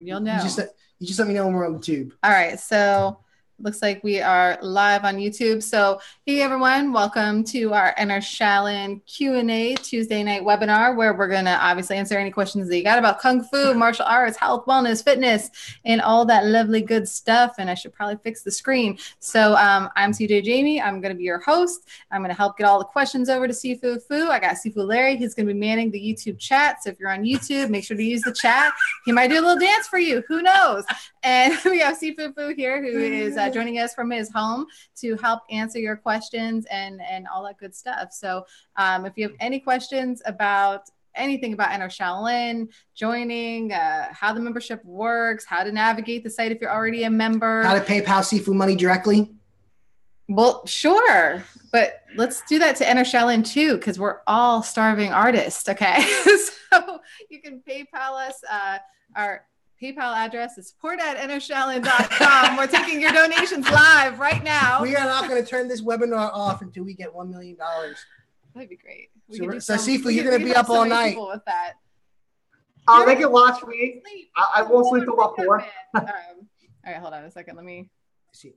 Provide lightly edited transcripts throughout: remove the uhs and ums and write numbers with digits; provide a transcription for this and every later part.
You'll know. You just let me know when we're on the tube. All right. So looks like we are live on YouTube. So hey everyone, welcome to our Inner Shaolin Q&A Tuesday night webinar, where we're going to obviously answer any questions that you got about Kung Fu, martial arts, health, wellness, fitness, and all that lovely good stuff. And I should probably fix the screen. So I'm CJ Jamie. I'm going to be your host. I'm going to help get all the questions over to Sifu Fu. I got Sifu Larry. He's going to be manning the YouTube chat. So if you're on YouTube, make sure to use the chat. He might do a little dance for you. Who knows? And we have Sifu Fu here, who is joining us from his home to help answer your questions and all that good stuff. So if you have any questions about anything about Inner Shaolin, joining, how the membership works, how to navigate the site if you're already a member. How to PayPal Sifu money directly? Well, sure. But let's do that to Inner Shaolin too, because we're all starving artists, okay? So you can PayPal us. Our PayPal address is support@innershaolin.com. We're taking your donations live right now. We are not going to turn this webinar off until we get $1 million. That'd be great. So Sifu, you're going to be up all night. With that. They can watch me. I won't sleep till about 4. All right, hold on a second. Let me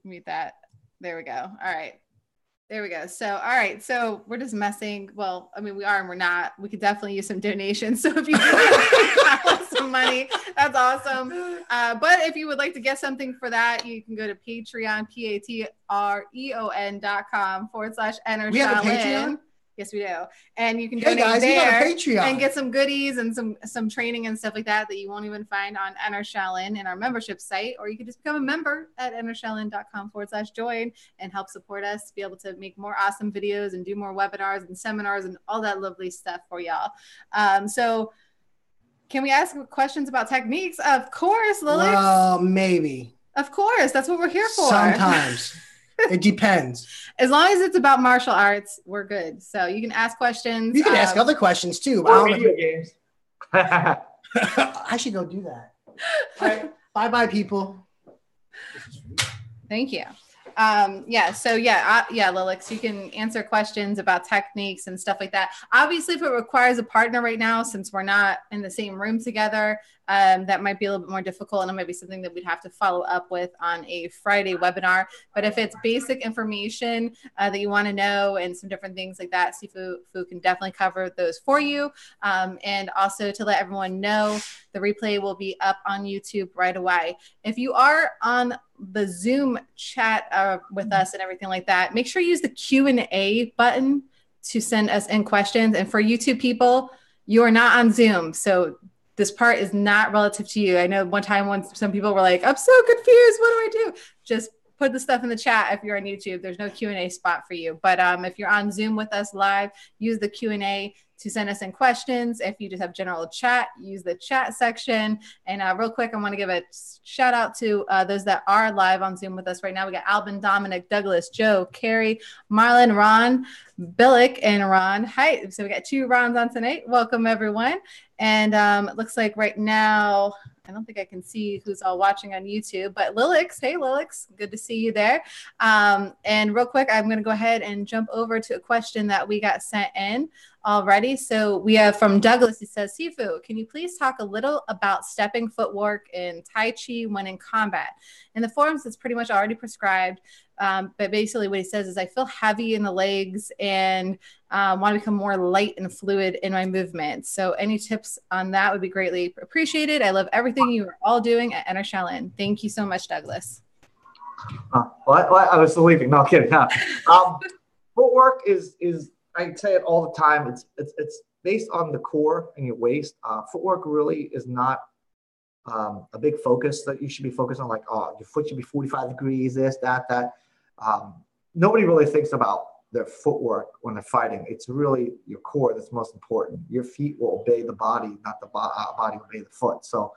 mute that. There we go. All right. There we go. So, all right. So we're just messing. Well, I mean, we are and we're not. We could definitely use some donations. So if you do some money, that's awesome. But if you would like to get something for that, you can go to Patreon, patreon.com/Inner We have a Shaolin. Patreon? Yes, we do. And you can donate there and get some goodies and some training and stuff like that you won't even find on Inner Shaolin in our membership site. Or you could just become a member at innershaolin.com/join and help support us to be able to make more awesome videos and do more webinars and seminars and all that lovely stuff for y'all. So can we ask questions about techniques? Of course, Lily. Well, maybe. Of course. That's what we're here for. Sometimes. It depends. As long as it's about martial arts, we're good. So you can ask questions. You can ask other questions too. Or video games. I should go do that. All right. Bye-bye, people. Thank you. Lilix, you can answer questions about techniques and stuff like that. Obviously, if it requires a partner right now, since we're not in the same room together, that might be a little bit more difficult, and it might be something that we'd have to follow up with on a Friday webinar. But if it's basic information that you want to know and some different things like that, Sifu can definitely cover those for you. And also to let everyone know, the replay will be up on YouTube right away. If you are on the Zoom chat with us and everything like that, make sure you use the Q&A button to send us in questions. And for YouTube people, you are not on Zoom, so this part is not relative to you. I know one time when some people were like, I'm so confused, what do I do? Just put the stuff in the chat. If you're on YouTube, there's no Q&A spot for you. But if you're on Zoom with us live, use the Q&A to send us in questions. If you just have general chat, use the chat section. And real quick, I want to give a shout out to those that are live on Zoom with us right now. We got Albin, Dominic, Douglas, Joe, Carrie, Marlon, Ron, Billick, and Ron. Hi. So we got 2 Rons on tonight. Welcome, everyone. And it looks like right now, I don't think I can see who's all watching on YouTube, but Lilix, hey Lilix, good to see you there. And real quick, I'm going to go ahead and jump over to a question that we got sent in already. So we have from Douglas, he says, Sifu, can you please talk a little about stepping footwork in Tai Chi when in combat? In the forums, it's pretty much already prescribed. But basically what he says is, I feel heavy in the legs and want to become more light and fluid in my movements. So any tips on that would be greatly appreciated. I love everything you are all doing at Inner Shaolin. Thank you so much, Douglas. What? I was leaving. No, kidding. No. Footwork is I say it all the time. It's based on the core and your waist. Footwork really is not a big focus that you should be focused on. Like, oh, your foot should be 45 degrees, this, that. Nobody really thinks about their footwork when they're fighting. It's really your core that's most important. Your feet will obey the body, not the body will obey the foot. So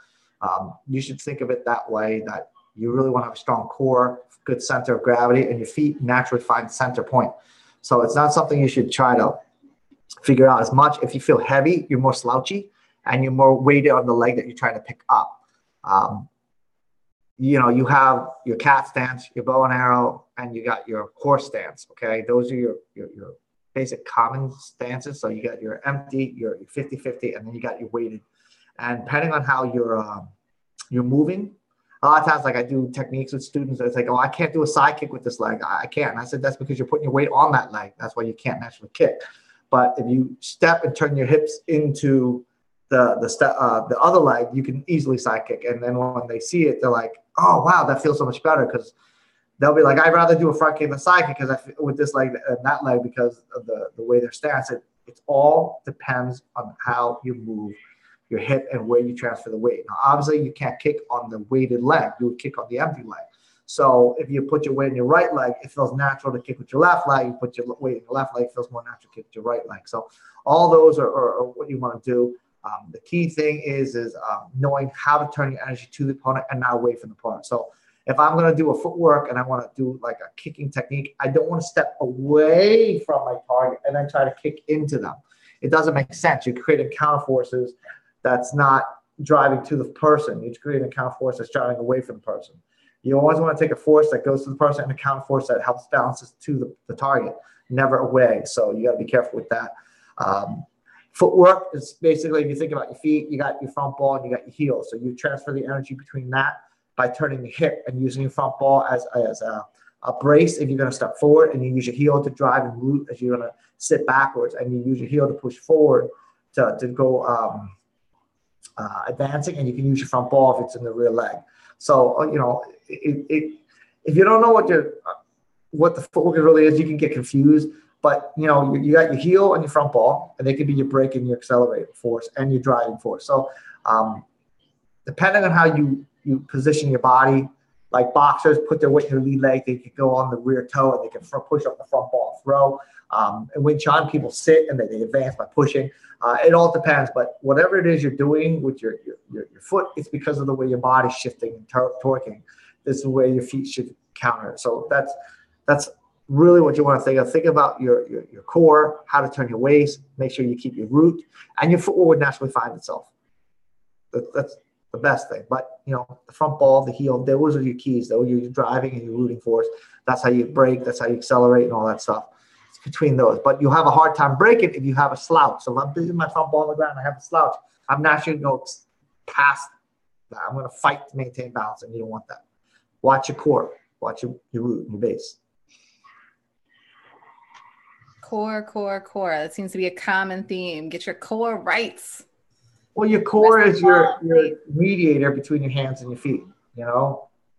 you should think of it that way, that you really want to have a strong core, good center of gravity, and your feet naturally find center point. So it's not something you should try to figure out as much. If you feel heavy, you're more slouchy and you're more weighted on the leg that you're trying to pick up. You have your cat stance, your bow and arrow, and you got your horse stance, okay? Those are your basic common stances. So you got your empty, your 50-50, and then you got your weighted. And depending on how you're moving. A lot of times, like I do techniques with students, it's like, oh, I can't do a side kick with this leg. I can't. And I said, that's because you're putting your weight on that leg. That's why you can't naturally kick. But if you step and turn your hips into the other leg, you can easily side kick. And then when they see it, they're like, oh, wow, that feels so much better, because they'll be like, I'd rather do a front kick than a side kick with this leg and that leg because of the way their stance. It all depends on how you move your hip and where you transfer the weight. Now, obviously, you can't kick on the weighted leg. You would kick on the empty leg. So if you put your weight in your right leg, it feels natural to kick with your left leg. You put your weight in your left leg, it feels more natural to kick with your right leg. So all those are what you want to do. The key thing is knowing how to turn your energy to the opponent and not away from the opponent. So if I'm going to do a footwork and I want to do like a kicking technique, I don't want to step away from my target and then try to kick into them. It doesn't make sense. You're creating counter forces that's not driving to the person. You're creating a counter force that's driving away from the person. You always want to take a force that goes to the person and a counter force that helps balance to the target, never away. So you got to be careful with that. Footwork is basically, if you think about your feet, you got your front ball and you got your heel. So you transfer the energy between that by turning the hip and using your front ball as a brace if you're going to step forward, and you use your heel to drive and root as you're going to sit backwards, and you use your heel to push forward to go advancing, and you can use your front ball if it's in the rear leg. So, if you don't know what the footwork really is, you can get confused. But, you got your heel and your front ball, and they could be your brake and your accelerating force and your driving force. So depending on how you position your body, like boxers put their weight in their lead leg, they can go on the rear toe and they can push up the front ball and throw. And Wing Chun, people sit and they advance by pushing. It all depends, but whatever it is you're doing with your foot, it's because of the way your body's shifting and torquing. This is the way your feet should counter it. So that's really what you want to think of. Think about your core, how to turn your waist, make sure you keep your root, and your footwork would naturally find itself. That's the best thing. But, the front ball, the heel, those are your keys. Those are your driving and your rooting force. That's how you brake. That's how you accelerate and all that stuff. It's between those. But you'll have a hard time breaking if you have a slouch. So if I'm putting my front ball on the ground and I have a slouch, I'm naturally going to go past that. I'm going to fight to maintain balance, and you don't want that. Watch your core. Watch your root and your base. Core. That seems to be a common theme. Get your core right. Well, your core is your mediator between your hands and your feet.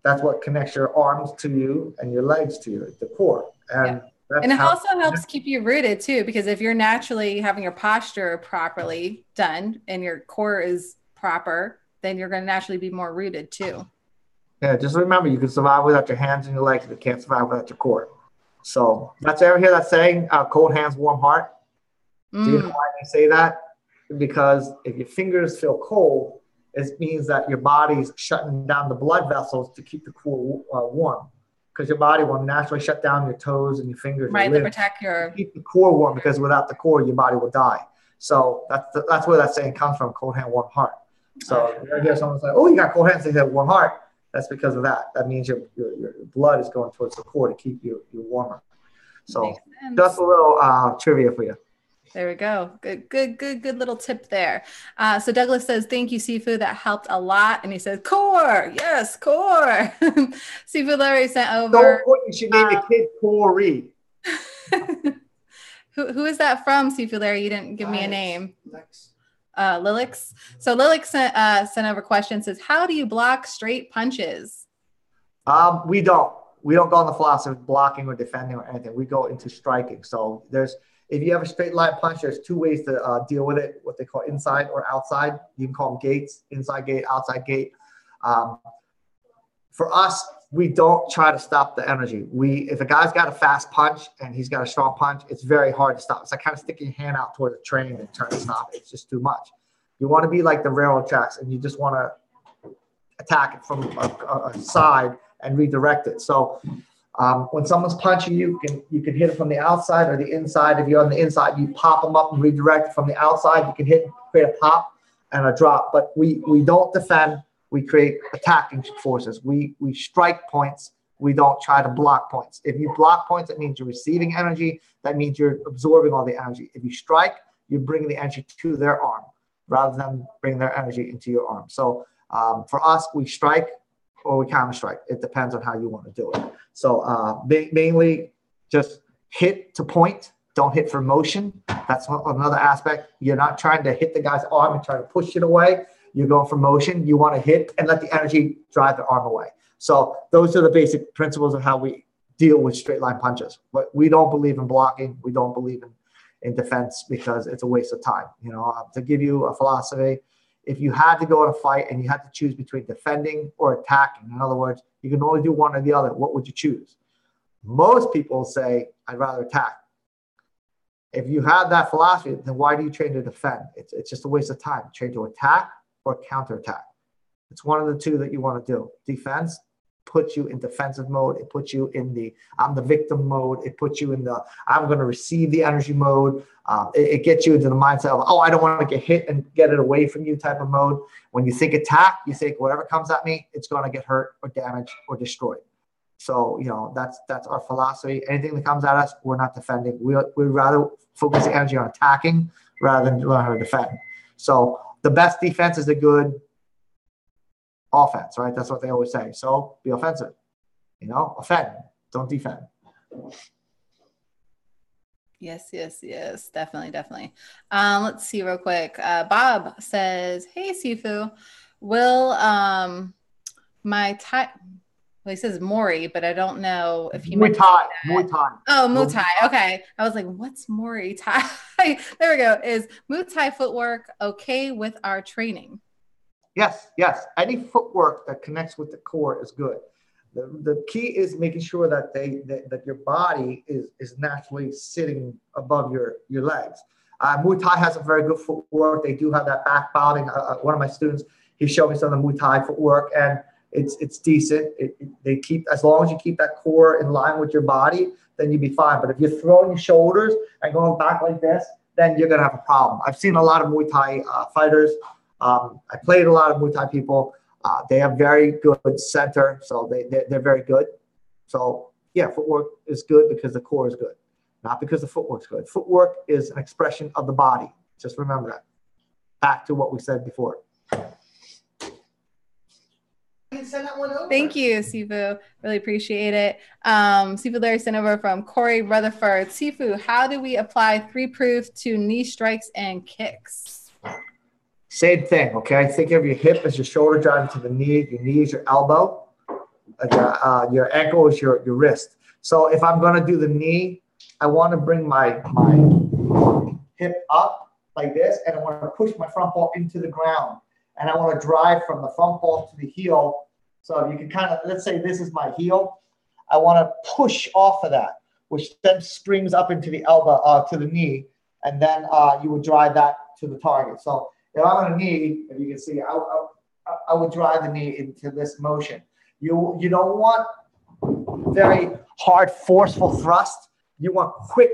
That's what connects your arms to you and your legs to you, the core. And it also helps keep you rooted too, because if you're naturally having your posture properly done and your core is proper, then you're going to naturally be more rooted too. Yeah, just remember, you can survive without your hands and your legs, but you can't survive without your core. So that's ever hear that saying, cold hands, warm heart? Do you know why they say that? Because if your fingers feel cold, it means that your body's shutting down the blood vessels to keep the core warm. Because your body will naturally shut down your toes and your fingers. Right, to protect your... Keep the core warm, because without the core, your body will die. So that's where that saying comes from, cold hand, warm heart. So you hear someone say, oh, you got cold hands, they have warm heart. That's because of that. That means your blood is going towards the core to keep you warmer. So just a little trivia for you. There we go. Good little tip there. So Douglas says, thank you, Sifu. That helped a lot. And he says, core. Yes, core. Sifu Larry sent over. You should name the kid Corey. Who is that from, Sifu Larry? You didn't give me a name. Lilix. So Lilix sent over a question, says, how do you block straight punches? We don't go on the philosophy of blocking or defending or anything. We go into striking. So if you have a straight line punch, there's two ways to deal with it, what they call inside or outside. You can call them gates, inside gate, outside gate. For us, we don't try to stop the energy. If a guy's got a fast punch and he's got a strong punch, it's very hard to stop. It's like kind of sticking your hand out toward a train and trying to stop it. It's just too much. You want to be like the railroad tracks, and you just want to attack it from a side and redirect it. So when someone's punching you, you can hit it from the outside or the inside. If you're on the inside, you pop them up and redirect it from the outside. You can create a pop and a drop. But we don't defend. We create attacking forces. We strike points. We don't try to block points. If you block points, that means you're receiving energy. That means you're absorbing all the energy. If you strike, you're bringing the energy to their arm rather than bringing their energy into your arm. So For us, we strike or we counter strike. It depends on how you want to do it. So mainly just hit to point. Don't hit for motion. That's another aspect. You're not trying to hit the guy's arm and trying to push it away. You're going for motion. You want to hit and let the energy drive the arm away. So those are the basic principles of how we deal with straight line punches. But we don't believe in blocking. We don't believe in defense because it's a waste of time. You know, to give you a philosophy, if you had to go in a fight and you had to choose between defending or attacking, in other words, you can only do one or the other, what would you choose? Most people say, I'd rather attack. If you have that philosophy, then why do you train to defend? It's just a waste of time. Train to attack or counterattack. It's one of the two that you want to do. Defense puts you in defensive mode. It puts you in the I'm the victim mode. It puts you in the I'm going to receive the energy mode. It gets you into the mindset of, oh, I don't want to get hit and get it away from you type of mode. When you think attack, you think whatever comes at me, it's going to get hurt or damaged or destroyed. So, you know, that's our philosophy. Anything that comes at us, we're not defending. We'd rather focus the energy on attacking rather than learn how to defend. So the best defense is a good offense, right? That's what they always say. So be offensive, you know, offend, don't defend. Yes. Definitely. Let's see real quick. Bob says, hey, Sifu, will my Thai, well, he says Mori, but I don't know if he meant Muay Thai. Oh, Muay Thai. Okay. I was like, what's Muay Thai? There we go. Is Muay Thai footwork okay with our training? Yes. Any footwork that connects with the core is good. The key is making sure that that your body is naturally sitting above your legs. Muay Thai has a very good footwork. They do have that back bobbing. One of my students, he showed me some of the Muay Thai footwork, and it's decent. They keep, as long as you keep that core in line with your body, then you'll be fine. But if you're throwing your shoulders and going back like this, then you're gonna have a problem. I've seen a lot of Muay Thai fighters. I played a lot of Muay Thai people. They have very good center, so they're very good. So yeah, footwork is good because the core is good, not because the footwork's good. Footwork is an expression of the body. Just remember that. Back to what we said before. Send that one over. Thank you, Sifu. Really appreciate it. Sifu Larry sent over from Corey Rutherford. Sifu, how do we apply 3-proof to knee strikes and kicks? Same thing, okay? Think of your hip as your shoulder driving to the knee. Your knee is your elbow. Your ankle is your wrist. So if I'm going to do the knee, I want to bring my hip up like this, and I want to push my front ball into the ground. And I want to drive from the front ball to the heel. So you can kind of, let's say this is my heel. I want to push off of that, which then springs up into the elbow, to the knee. And then you would drive that to the target. So if I'm on a knee, if you can see, I would drive the knee into this motion. You don't want very hard, forceful thrust. You want quick,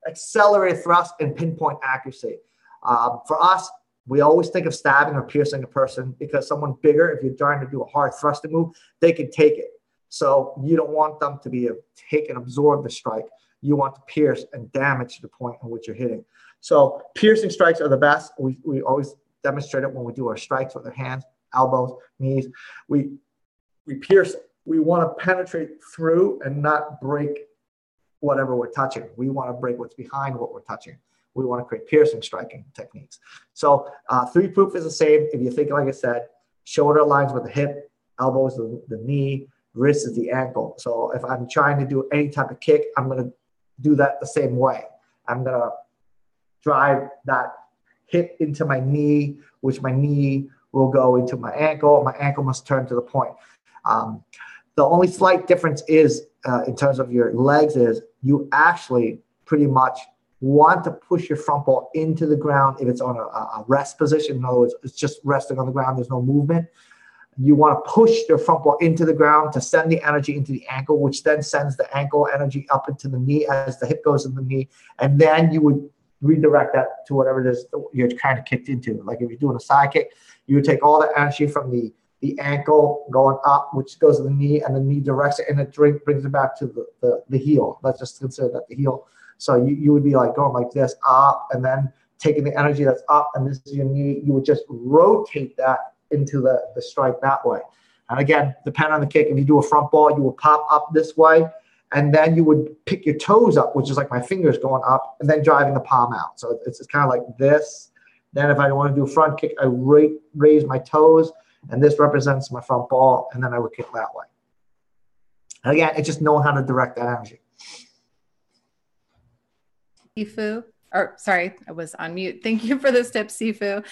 accelerated thrust and pinpoint accuracy. For us, we always think of stabbing or piercing a person because someone bigger, if you're trying to do a hard thrusting move, they can take it. So you don't want them to be able to take and absorb the strike. You want to pierce and damage the point in which you're hitting. So piercing strikes are the best. We always demonstrate it when we do our strikes with our hands, elbows, knees. We pierce. We want to penetrate through and not break whatever we're touching. We want to break what's behind what we're touching. We want to create piercing striking techniques. So 3-proof is the same. If you think, like I said, shoulder aligns with the hip, elbows the knee, wrist is the ankle. So if I'm trying to do any type of kick, I'm going to do that the same way. I'm going to drive that hip into my knee, which my knee will go into my ankle. My ankle must turn to the point. The only slight difference is in terms of your legs is you actually pretty much want to push your front ball into the ground if it's on a rest position. In other words, it's just resting on the ground. There's no movement. You want to push your front ball into the ground to send the energy into the ankle, which then sends the ankle energy up into the knee as the hip goes in the knee. And then you would redirect that to whatever it is you're kind of kicked into. Like if you're doing a side kick, you would take all the energy from the ankle going up, which goes to the knee, and the knee directs it, and it brings it back to the heel. Let's just consider that the heel. So you would be like going like this, up, and then taking the energy that's up, and this is your knee. You would just rotate that into the strike that way. And again, depending on the kick, if you do a front ball, you will pop up this way, and then you would pick your toes up, which is like my fingers going up, and then driving the palm out. So it's kind of like this. Then if I want to do a front kick, I raise my toes, and this represents my front ball, and then I would kick that way. And again, it's just knowing how to direct that energy. Sifu, or sorry, I was on mute. Thank you for this tip, Sifu.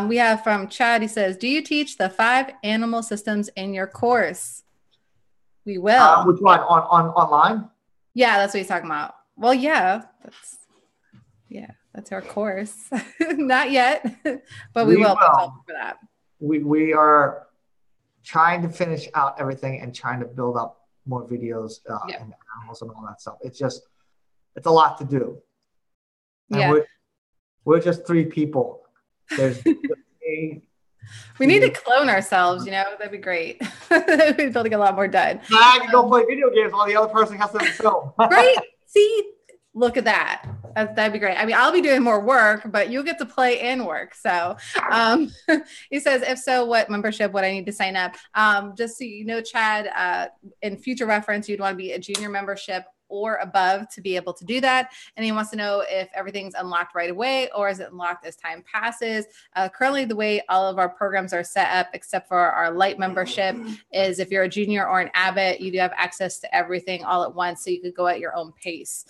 We have from Chad, he says, do you teach the 5 animal systems in your course? We will. Which one? On online? Yeah, that's what he's talking about. Well, yeah, that's our course. Not yet, but we will for that. We are trying to finish out everything and trying to build up more videos and animals and all that stuff. It's a lot to do. And we're just 3 people. There's we need to clone ourselves, that'd be great. We'd be able to get a lot more done. I can go play video games while the other person has to film. Right? See, look at that. That'd be great. I mean, I'll be doing more work, but you'll get to play and work. So he says, if so, what membership would I need to sign up? Just so you know, Chad, in future reference, you'd want to be a junior membership or above to be able to do that. And he wants to know if everything's unlocked right away or is it unlocked as time passes. Currently, the way all of our programs are set up, except for our light membership, is if you're a junior or an abbot, you do have access to everything all at once. So you could go at your own pace.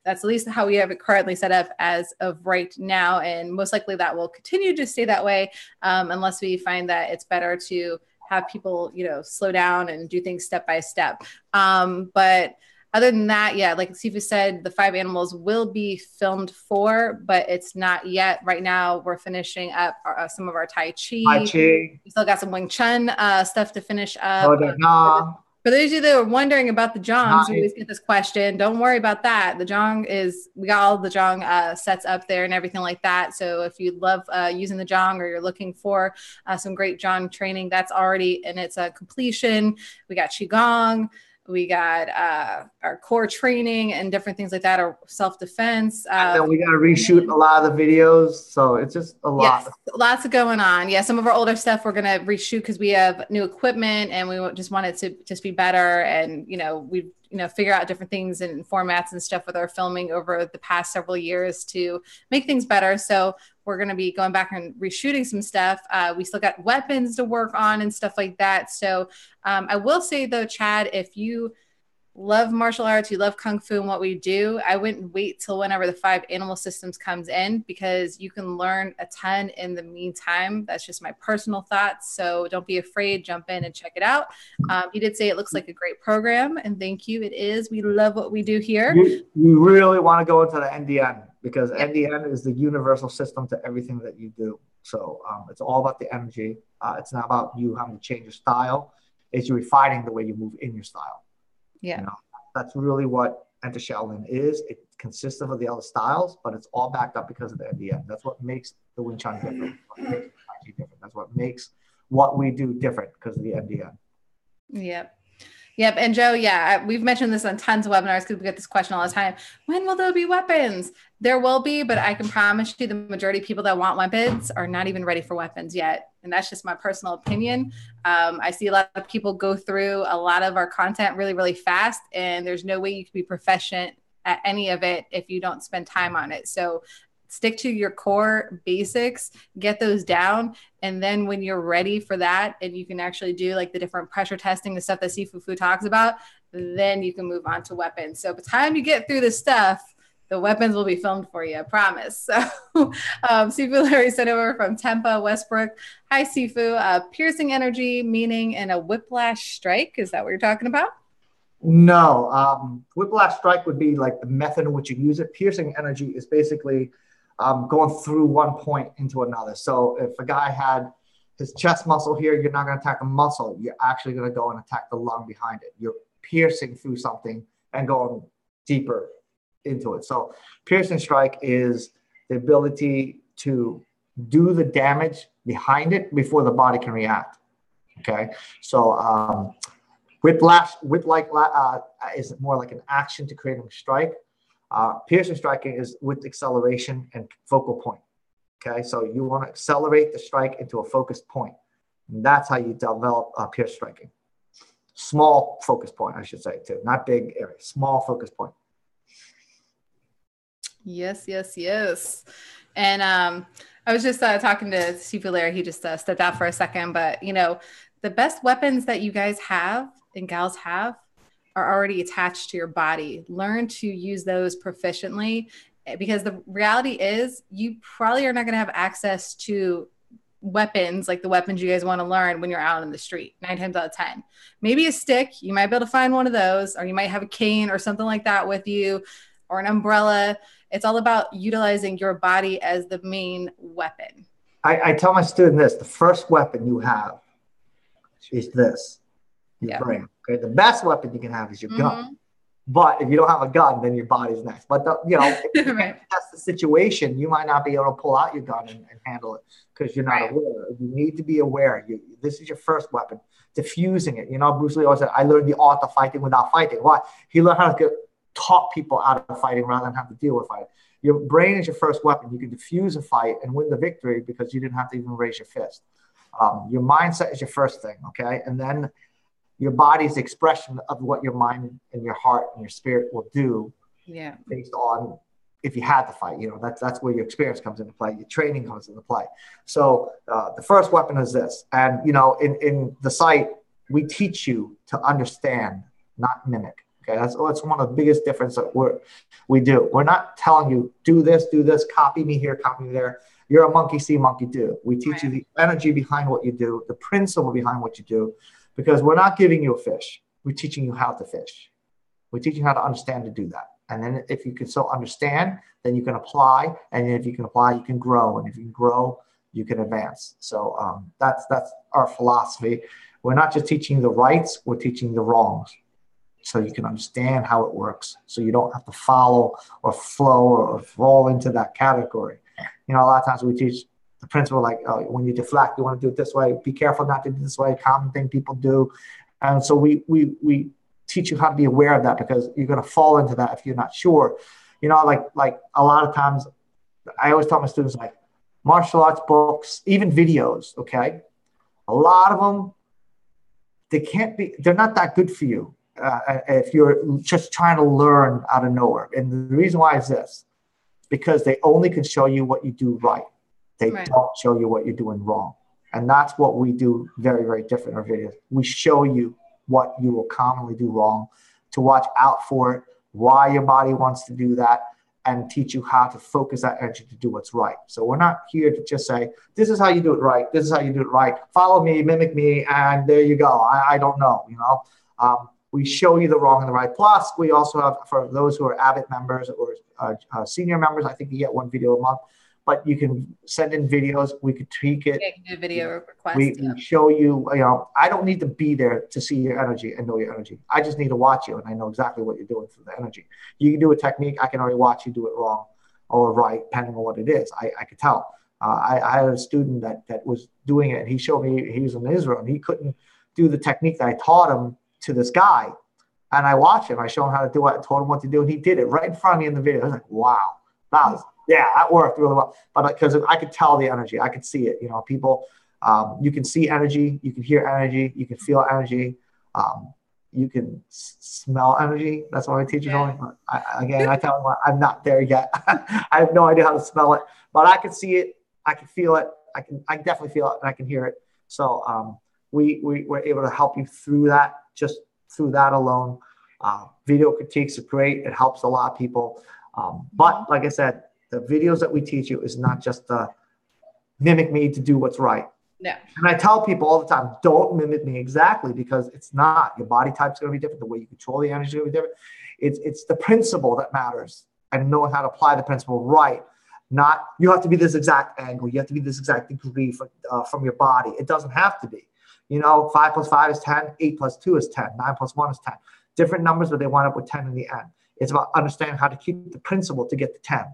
That's at least how we have it currently set up as of right now. And most likely that will continue to stay that way unless we find that it's better to have people, slow down and do things step by step. But other than that, like Sifu said, the 5 animals will be filmed for, but it's not yet. Right now, we're finishing up some of our Tai Chi. We still got some Wing Chun stuff to finish up. For those of you that are wondering about the Jongs, we always get this question. Don't worry about that. The Jong we got all the Jong sets up there and everything like that. So if you love using the Jong or you're looking for some great Jong training, that's already in its completion. We got Qigong. We got our core training and different things like that, or self-defense. And then we got to reshoot a lot of the videos. So it's just a lot. Yes, lots of going on. Yeah, some of our older stuff we're going to reshoot because we have new equipment and we just want it to just be better. And, we figure out different things and formats and stuff with our filming over the past several years to make things better. So we're going to be going back and reshooting some stuff. We still got weapons to work on and stuff like that. So I will say though, Chad, if you love martial arts, you love Kung Fu and what we do, I wouldn't wait till whenever the 5 animal systems comes in because you can learn a ton in the meantime. That's just my personal thoughts. So don't be afraid, jump in and check it out. He did say it looks like a great program and thank you. It is. We love what we do here. You really want to go into the NDN because NDN is the universal system to everything that you do. So it's all about the energy. It's not about you having to change your style. It's you refining the way you move in your style. Yeah. That's really what Enter Shaolin is. It consists of the other styles, but it's all backed up because of the NDN. That's what makes the Wing Chun different. That's what makes what we do different because of the NDN. Yep. And Joe, we've mentioned this on tons of webinars because we get this question all the time. When will there be weapons? There will be, but I can promise you the majority of people that want weapons are not even ready for weapons yet. And that's just my personal opinion. I see a lot of people go through a lot of our content really, really fast. And there's no way you can be proficient at any of it if you don't spend time on it. So stick to your core basics, get those down. And then when you're ready for that and you can actually do like the different pressure testing, the stuff that Sifu talks about, then you can move on to weapons. So by the time you get through this stuff, the weapons will be filmed for you, I promise. So Sifu Larry sent over from Tempa, Westbrook. Hi, Sifu. Piercing energy, meaning in a whiplash strike. Is that what you're talking about? No. Whiplash strike would be like the method in which you use it. Piercing energy is basically going through one point into another. So if a guy had his chest muscle here, you're not going to attack the muscle. You're actually going to go and attack the lung behind it. You're piercing through something and going deeper into it. So piercing strike is the ability to do the damage behind it before the body can react. Okay. So whiplash is more like an action to create a strike. Piercing striking is with acceleration and focal point. Okay, so you want to accelerate the strike into a focused point. And that's how you develop pierce striking. Small focus point, I should say, too. Not big area, small focus point. Yes, yes, yes. And I was just talking to Steve Larry. He just stepped out for a second. But, you know, the best weapons that you guys have and gals have are already attached to your body. Learn to use those proficiently, because the reality is you probably are not going to have access to weapons like the weapons you guys want to learn when you're out in the street 9 times out of 10. Maybe a stick, you might be able to find one of those, or you might have a cane or something like that with you, or an umbrella. It's all about utilizing your body as the main weapon. I tell my student this: the first weapon you have is this, your brain. Okay, the best weapon you can have is your gun. But if you don't have a gun, then your body's next. But you know, if right. that's the situation, you might not be able to pull out your gun and handle it because you're not aware. You need to be aware. This is your first weapon. Diffusing it. You know, Bruce Lee always said, "I learned the art of fighting without fighting." Why? He learned how to talk people out of fighting rather than have to deal with fighting. Your brain is your first weapon. You can diffuse a fight and win the victory because you didn't have to even raise your fist. Your mindset is your first thing, okay? And then your body's expression of what your mind and your heart and your spirit will do based on if you had to fight. You know, that's where your experience comes into play. Your training comes into play. So the first weapon is this. And, you know, in the site, we teach you to understand, not mimic. Okay, that's one of the biggest differences that we do. We're not telling you, do this, copy me here, copy me there. You're a monkey see, monkey do. We teach you the energy behind what you do, the principle behind what you do, because we're not giving you a fish. We're teaching you how to fish. We're teaching you how to understand to do that. And then if you can so understand, then you can apply. And if you can apply, you can grow. And if you can grow, you can advance. So that's our philosophy. We're not just teaching the rights, we're teaching the wrongs. So you can understand how it works. So you don't have to follow or flow or fall into that category. You know, a lot of times we teach the principle like, when you deflect, you want to do it this way. Be careful not to do it this way. Common thing people do. And so we teach you how to be aware of that, because you're going to fall into that if you're not sure. You know, like a lot of times I always tell my students, like, martial arts books, even videos, okay? A lot of them, they're not that good for you. If you're just trying to learn out of nowhere. And the reason why is this, because they only can show you what you do right. They don't show you what you're doing wrong. And that's what we do very, very different in our videos. We show you what you will commonly do wrong, to watch out for it, why your body wants to do that, and teach you how to focus that energy to do what's right. So we're not here to just say, this is how you do it right. This is how you do it right. Follow me, mimic me, and there you go. I don't know, you know. We show you the wrong and the right. Plus, we also have, for those who are avid members or senior members, I think you get one video a month, but you can send in videos. We could tweak it. Yeah, you can do a video request. We show you, you know, I don't need to be there to see your energy and know your energy. I just need to watch you, and I know exactly what you're doing through the energy. You can do a technique. I can already watch you do it wrong or right, depending on what it is. I could tell. I had a student that was doing it, and he showed me, he was in Israel, and he couldn't do the technique that I taught him to this guy. And I watched him. I showed him how to do it. I told him what to do, and he did it right in front of me in the video. I was like, wow, that worked really well. But because I could tell the energy, I could see it. You know, people, you can see energy, you can hear energy, you can feel energy, you can smell energy. That's what I teach you. I tell them I'm not there yet. I have no idea how to smell it, but I can see it, I can feel it, I can definitely feel it, and I can hear it. So we're able to help you through that, just through that alone. Video critiques are great. It helps a lot of people. But like I said, the videos that we teach you is not just mimic me to do what's right. No. And I tell people all the time, don't mimic me exactly, because it's not. Your body type's going to be different. The way you control the energy is going to be different. It's the principle that matters, and knowing how to apply the principle right. Not, you have to be this exact angle. You have to be this exact degree from your body. It doesn't have to be. You know, 5 + 5 is 10, 8 + 2 is 10, 9 + 1 is 10. Different numbers, but they wind up with 10 in the end. It's about understanding how to keep the principle to get to 10.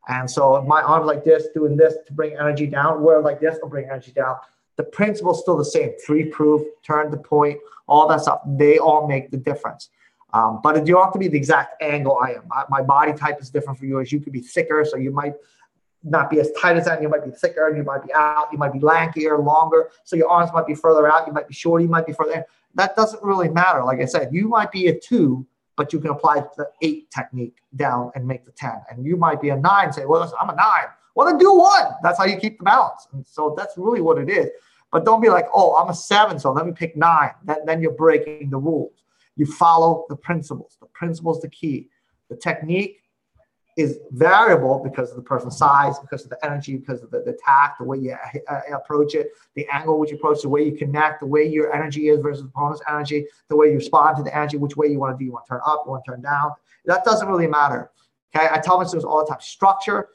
And so if my arm's like this, doing this to bring energy down, where like this will bring energy down. The principle is still the same. 3 proof, turn to point, all that stuff. They all make the difference. But you don't have to be the exact angle I am. My body type is different for yours. You could be thicker, so you might not be as tight as that. You might be thicker, you might be out, you might be lankier, longer. So your arms might be further out, you might be shorter, you might be further in. That doesn't really matter. Like I said, you might be a 2, but you can apply the 8 technique down and make the 10. And you might be a 9 and say, well, listen, I'm a 9. Well, then do 1. That's how you keep the balance. And so that's really what it is. But don't be like, oh, I'm a 7, so let me pick 9. Then you're breaking the rules. You follow the principles. The principle is the key. The technique is variable because of the person's size, because of the energy, because of the tact, the way you approach it, the angle which you approach, the way you connect, the way your energy is versus the opponent's energy, the way you respond to the energy, which way you want to do. You want to turn up, you want to turn down. That doesn't really matter. Okay, I tell my students all the time, structure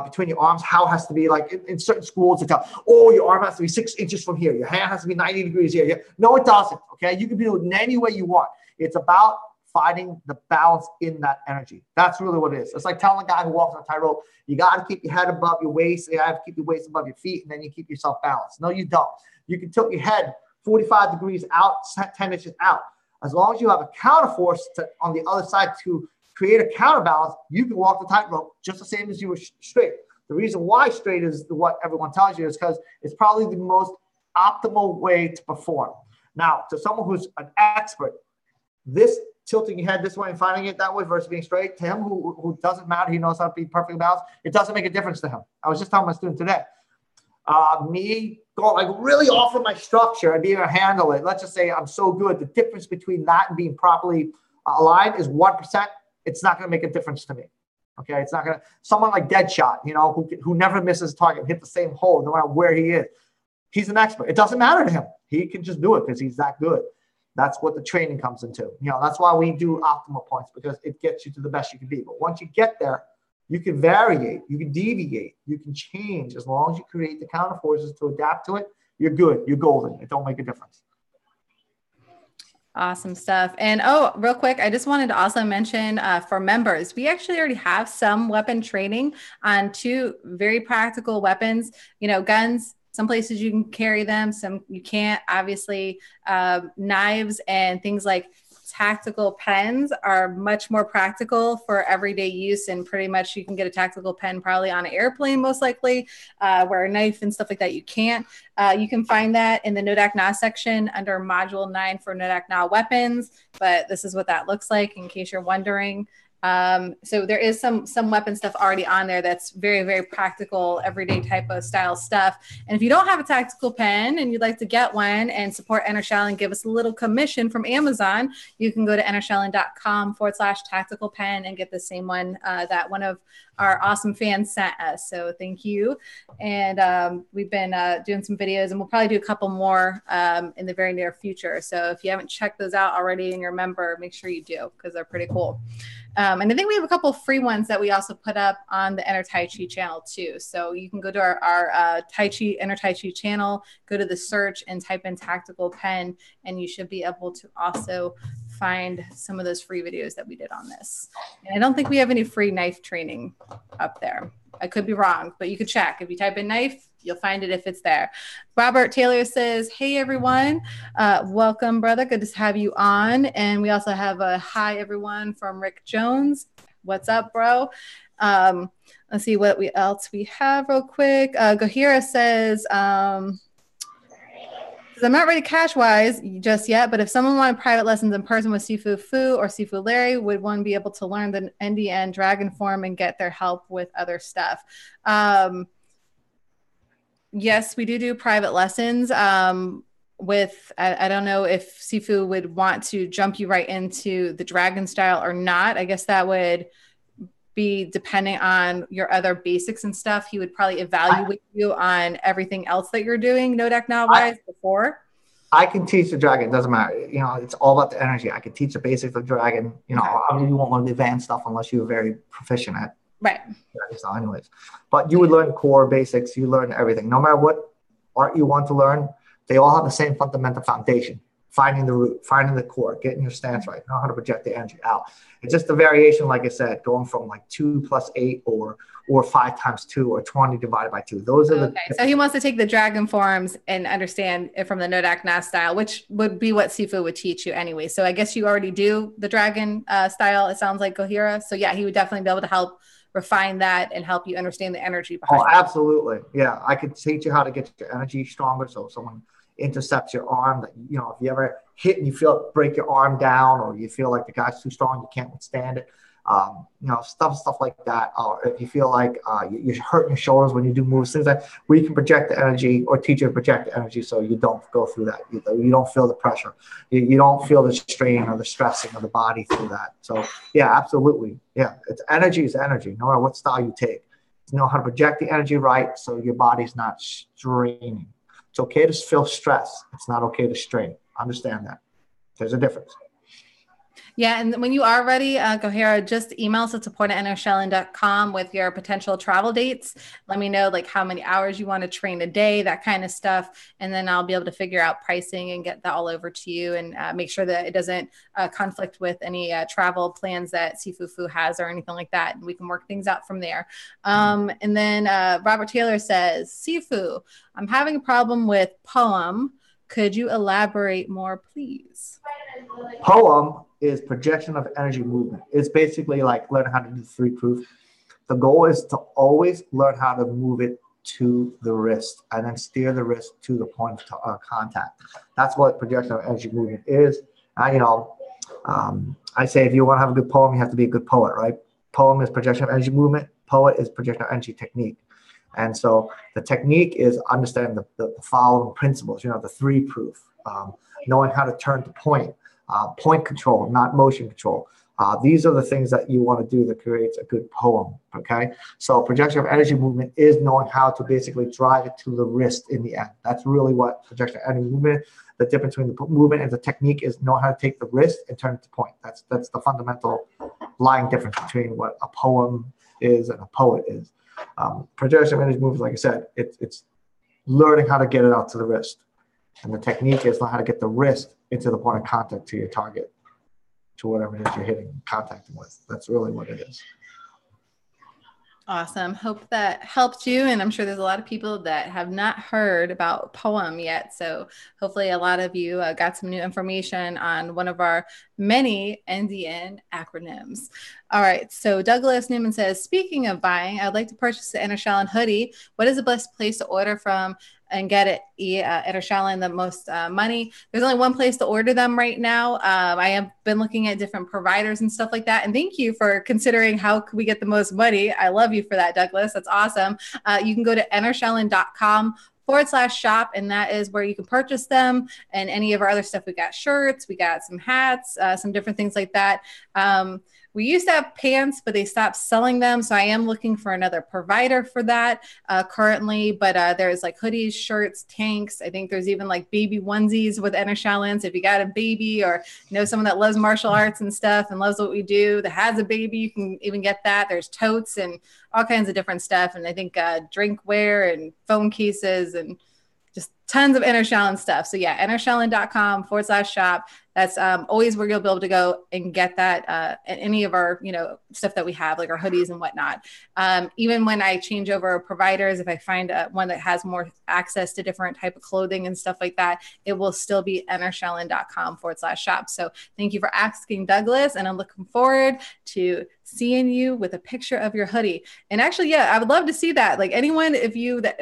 between your arms, how it has to be like in certain schools, they tell, oh, your arm has to be 6 inches from here. Your hand has to be 90 degrees here. Yeah. No, it doesn't. Okay, you can do it in any way you want. It's about finding the balance in that energy. That's really what it is. It's like telling a guy who walks on a tightrope, you got to keep your head above your waist. You have to keep your waist above your feet, and then you keep yourself balanced. No, you don't. You can tilt your head 45 degrees out, 10 inches out. As long as you have a counterforce on the other side to create a counterbalance, you can walk the tightrope just the same as you were straight. The reason why straight is what everyone tells you is because it's probably the most optimal way to perform. Now, to someone who's an expert, this tilting your head this way and finding it that way versus being straight, to him who doesn't matter, he knows how to be perfectly balanced, it doesn't make a difference to him. I was just telling my student today, me going like really off of my structure and being able to handle it, let's just say I'm so good, the difference between that and being properly aligned is 1%. It's not going to make a difference to me. Okay, it's not going to, someone like Deadshot, you know, who never misses a target, hit the same hole no matter where he is. He's an expert. It doesn't matter to him. He can just do it because he's that good. That's what the training comes into. You know, that's why we do optimal points, because it gets you to the best you can be. But once you get there, you can variate, you can deviate, you can change. As long as you create the counter forces to adapt to it, you're good. You're golden. It don't make a difference. Awesome stuff. And oh, real quick, I just wanted to also mention for members, we actually already have some weapon training on 2 very practical weapons, you know, guns. Some places you can carry them, some you can't. Obviously, knives and things like tactical pens are much more practical for everyday use, and pretty much you can get a tactical pen probably on an airplane, most likely, where a knife and stuff like that you can't. You can find that in the Nodak Na section under Module 9 for Nodak Na weapons, but this is what that looks like in case you're wondering. So there is some weapon stuff already on there that's very, very practical, everyday type of style stuff. And if you don't have a tactical pen and you'd like to get one and support Enter Shaolin, give us a little commission from Amazon, you can go to entershaolin.com/tactical pen and get the same one that one of our awesome fans sent us. So thank you. And we've been doing some videos, and we'll probably do a couple more in the very near future. So if you haven't checked those out already and you're a member, make sure you do, because they're pretty cool. And I think we have a couple of free ones that we also put up on the Enter Tai Chi channel too. So you can go to our Tai Chi, Enter Tai Chi channel, go to the search and type in tactical pen, and you should be able to also find some of those free videos that we did on this. And I don't think we have any free knife training up there. I could be wrong, but you could check. If you type in knife, you'll find it if it's there. Robert Taylor says, hey, everyone. Welcome, brother. Good to have you on. And we also have a hi, everyone, from Rick Jones. What's up, bro? Let's see what else we have real quick. Gohira says, I'm not ready cash-wise just yet, but if someone wanted private lessons in person with Sifu Fu or Sifu Larry, would one be able to learn the NDN dragon form and get their help with other stuff? Yes, we do private lessons with, I don't know if Sifu would want to jump you right into the dragon style or not. I guess that would be depending on your other basics and stuff. He would probably evaluate you on everything else that you're doing Nodak Na wise before. I can teach the dragon. It doesn't matter. You know, it's all about the energy. I can teach the basics of dragon. You know, okay. You won't learn the advanced stuff unless you're very proficient at dragon style anyways. But you would learn core basics. You learn everything. No matter what art you want to learn, they all have the same fundamental foundation. Finding the root, finding the core, getting your stance right, know how to project the energy out. It's just a variation, like I said, going from like 2 + 8 or 5 × 2 or 20 divided by 2. Those are the. So he wants to take the dragon forms and understand it from the Nodak Na style, which would be what Sifu would teach you anyway. So I guess you already do the dragon style. It sounds like Gohira. So yeah, he would definitely be able to help refine that and help you understand the energy Oh, behind it. absolutely. Yeah. I could teach you how to get your energy stronger. So if someone intercepts your arm, that, you know, if you ever hit and you feel it break your arm down, or you feel like the guy's too strong, you can't withstand it. You know, stuff like that. Or if you feel like you're hurting your shoulders when you do moves, things like we can project the energy or teach you to project the energy so you don't go through that. You don't feel the pressure. You don't feel the strain or the stressing of the body through that. So yeah, absolutely. Yeah, it's energy is energy, no matter what style you take. You know how to project the energy right so your body's not straining. It's okay to feel stress. It's not okay to strain. Understand that. There's a difference. Yeah, and when you are ready, Gohara, just email us at support@shaolin.com with your potential travel dates. Let me know like how many hours you want to train a day, that kind of stuff, and then I'll be able to figure out pricing and get that all over to you, and make sure that it doesn't conflict with any travel plans that Sifu has or anything like that, and we can work things out from there. And then Robert Taylor says, Sifu, I'm having a problem with poem. Could you elaborate more, please? Poem is projection of energy movement. It's basically like learning how to do three proof. The goal is to always learn how to move it to the wrist and then steer the wrist to the point of contact. That's what projection of energy movement is. You know, I say if you want to have a good poem, you have to be a good poet, right? Poem is projection of energy movement. Poet is projection of energy technique. And so the technique is understanding the following principles, you know, the three proof, knowing how to turn to point, point control, not motion control. These are the things that you want to do that creates a good poem, okay? So projection of energy movement is knowing how to basically drive it to the wrist in the end. That's really what projection of energy movement, the difference between the movement and the technique is know how to take the wrist and turn it to point. That's the fundamental lying difference between what a poem is and a poet is. Projection of energy movement, like I said, it's learning how to get it out to the wrist. And the technique is learn how to get the wrist into the point of contact to your target, to whatever it is you're hitting, contacting with. That's really what it is. Awesome. Hope that helped you. And I'm sure there's a lot of people that have not heard about poem yet. So hopefully a lot of you got some new information on one of our many NDN acronyms. All right. So Douglas Newman says, speaking of buying, I'd like to purchase the Inner Shaolin hoodie. What is the best place to order from and get it Inner Shaolin the most money? There's only one place to order them right now. I have been looking at different providers and stuff like that. And thank you for considering how could we get the most money. I love you for that, Douglas. That's awesome. You can go to innershaolin.com/shop, and that is where you can purchase them and any of our other stuff. We got shirts, we got some hats, some different things like that. We used to have pants, but they stopped selling them. So I am looking for another provider for that currently. But there's like hoodies, shirts, tanks. I think there's even like baby onesies with Inner Shaolin. So if you got a baby or know someone that loves martial arts and stuff and loves what we do that has a baby, you can even get that. There's totes and all kinds of different stuff. And I think drinkware and phone cases and just tons of Inner Shaolin stuff. So yeah, innershaolin.com/shop. That's always where you'll be able to go and get that any of our, stuff that we have, like our hoodies and whatnot. Even when I change over providers, if I find one that has more access to different type of clothing and stuff like that, it will still be innershaolin.com/shop. So thank you for asking, Douglas. And I'm looking forward to seeing you with a picture of your hoodie. And actually, yeah, I would love to see that. Like anyone,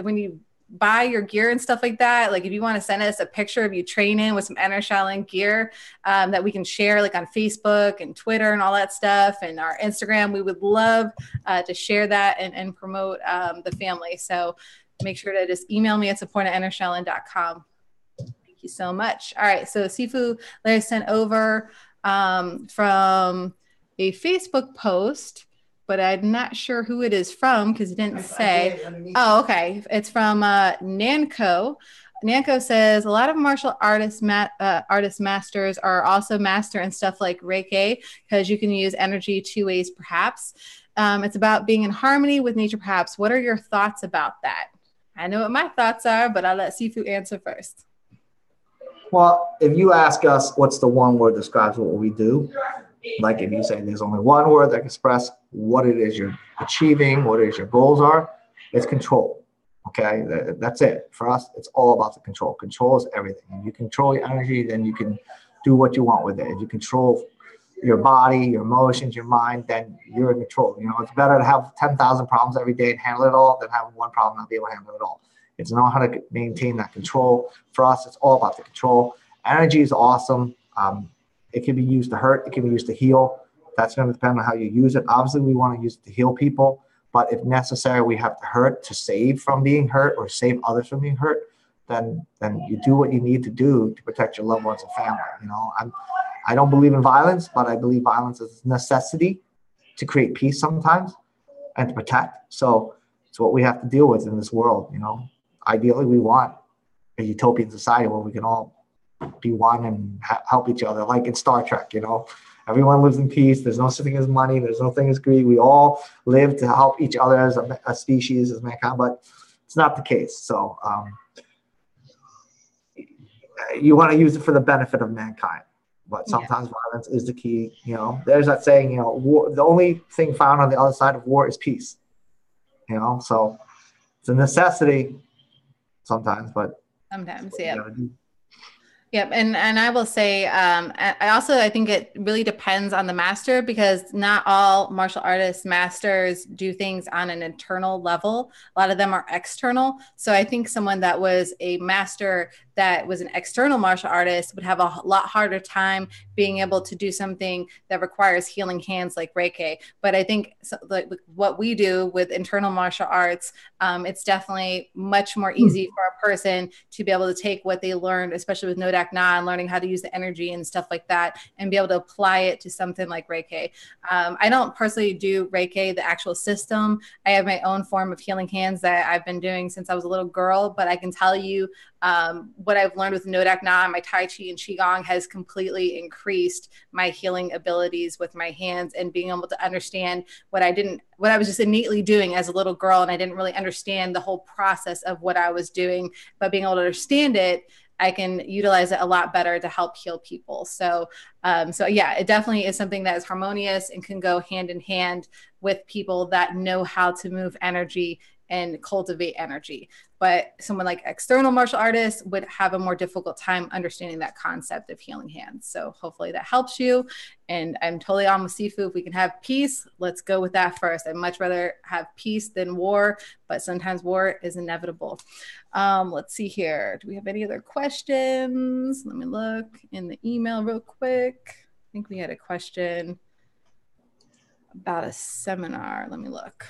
when you buy your gear and stuff like that, like if you want to send us a picture of you training with some Inner Shaolin gear that we can share like on Facebook and Twitter and all that stuff and our Instagram, we would love to share that and promote the family. So make sure to just email me at support@innershaolin.com. Thank you so much. All right, so Sifu Larry sent over from a Facebook post, but I'm not sure who it is from because it didn't say. Oh, okay. It's from Nanko. Nanko says a lot of martial artist masters are also master in stuff like Reiki because you can use energy two ways, perhaps. It's about being in harmony with nature, perhaps. What are your thoughts about that? I know what my thoughts are, but I'll let Sifu answer first. Well, if you ask us what's the one word describes what we do, like if you say there's only one word that can express what it is you're achieving, what it is your goals are, it's control. Okay, that's it. For us, it's all about the control. Control is everything. If you control your energy, then you can do what you want with it. If you control your body, your emotions, your mind, then you're in control. You know, it's better to have 10,000 problems every day and handle it all than having one problem and not be able to handle it all. It's know how to maintain that control. For us, it's all about the control. Energy is awesome. It can be used to hurt. It can be used to heal. That's going to depend on how you use it. Obviously, we want to use it to heal people, but if necessary, we have to hurt to save from being hurt or save others from being hurt. Then you do what you need to do to protect your loved ones and family. You know, I don't believe in violence, but I believe violence is a necessity to create peace sometimes and to protect. So it's what we have to deal with in this world. You know, ideally, we want a utopian society where we can all be one and help each other, like in Star Trek. You know, everyone lives in peace. There's no such thing as money. There's no thing as greed. We all live to help each other as a species, as mankind, but it's not the case. So you want to use it for the benefit of mankind, but sometimes violence is the key. You know, there's that saying, you know, war, the only thing found on the other side of war is peace. You know, so it's a necessity sometimes, but sometimes, yeah. Yep. And I will say, I think it really depends on the master, because not all martial artists masters do things on an internal level. A lot of them are external. So I think someone that was a master that was an external martial artist would have a lot harder time being able to do something that requires healing hands like Reiki. But I think like what we do with internal martial arts, it's definitely much more easy for a person to be able to take what they learned, especially with Nodak Na and learning how to use the energy and stuff like that, and be able to apply it to something like Reiki. I don't personally do Reiki, the actual system. I have my own form of healing hands that I've been doing since I was a little girl, but I can tell you what I've learned with Nodak Na, my Tai Chi and Qigong has completely increased my healing abilities with my hands, and being able to understand what I was just innately doing as a little girl. And I didn't really understand the whole process of what I was doing, but being able to understand it, I can utilize it a lot better to help heal people. So yeah, it definitely is something that is harmonious and can go hand in hand with people that know how to move energy and cultivate energy. But someone like external martial artists would have a more difficult time understanding that concept of healing hands. So hopefully that helps you. And I'm totally on with Sifu. If we can have peace, let's go with that first. I'd much rather have peace than war, but sometimes war is inevitable. Let's see here. Do we have any other questions? Let me look in the email real quick. I think we had a question about a seminar. Let me look.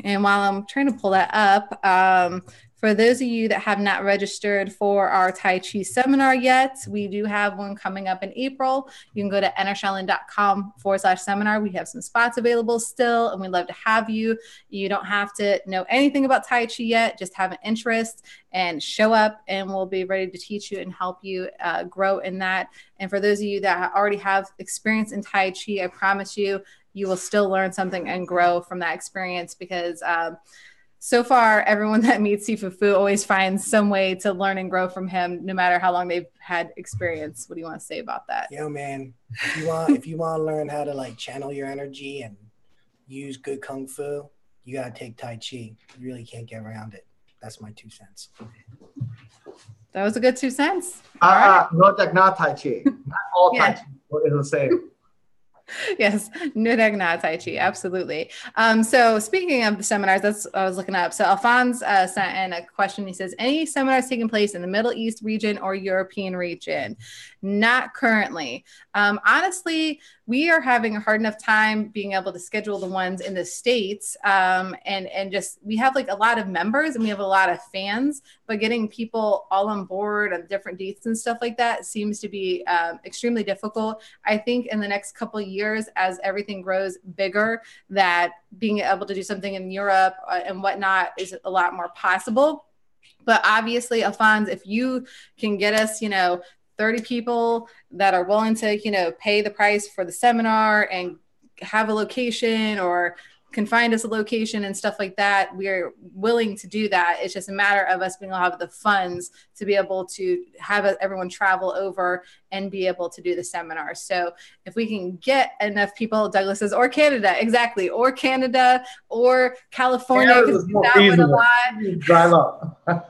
And while I'm trying to pull that up, for those of you that have not registered for our Tai Chi seminar yet, we do have one coming up in April. You can go to entershaolin.com/seminar. We have some spots available still, and we'd love to have you. You don't have to know anything about Tai Chi yet, just have an interest and show up, and we'll be ready to teach you and help you grow in that. And for those of you that already have experience in Tai Chi, I promise you, you will still learn something and grow from that experience, because so far, everyone that meets Sifu Fu always finds some way to learn and grow from him, no matter how long they've had experience. What do you want to say about that? Yo, man, if you want to learn how to like channel your energy and use good kung fu, you gotta take Tai Chi. You really can't get around it. That's my 2 cents. That was a good 2 cents. Nodak Na Tai Chi. Not all Tai Chi is the same. Yes, Nodak Na Tai Chi, absolutely. So speaking of the seminars, that's what I was looking up. So Alphonse sent in a question. He says, any seminars taking place in the Middle East region or European region? Not currently. Honestly, we are having a hard enough time being able to schedule the ones in the States. And just, we have like a lot of members and we have a lot of fans, but getting people all on board on different dates and stuff like that seems to be extremely difficult. I think in the next couple of years, as everything grows bigger, that being able to do something in Europe and whatnot is a lot more possible. But obviously, Alphonse, if you can get us, 30 people that are willing to, pay the price for the seminar and have a location, or can find us a location and stuff like that, we're willing to do that. It's just a matter of us being able to have the funds to be able to have everyone travel over and be able to do the seminar. So if we can get enough people, Douglas says, or Canada, exactly, or Canada, or California, because that would a lot. Drive up. Or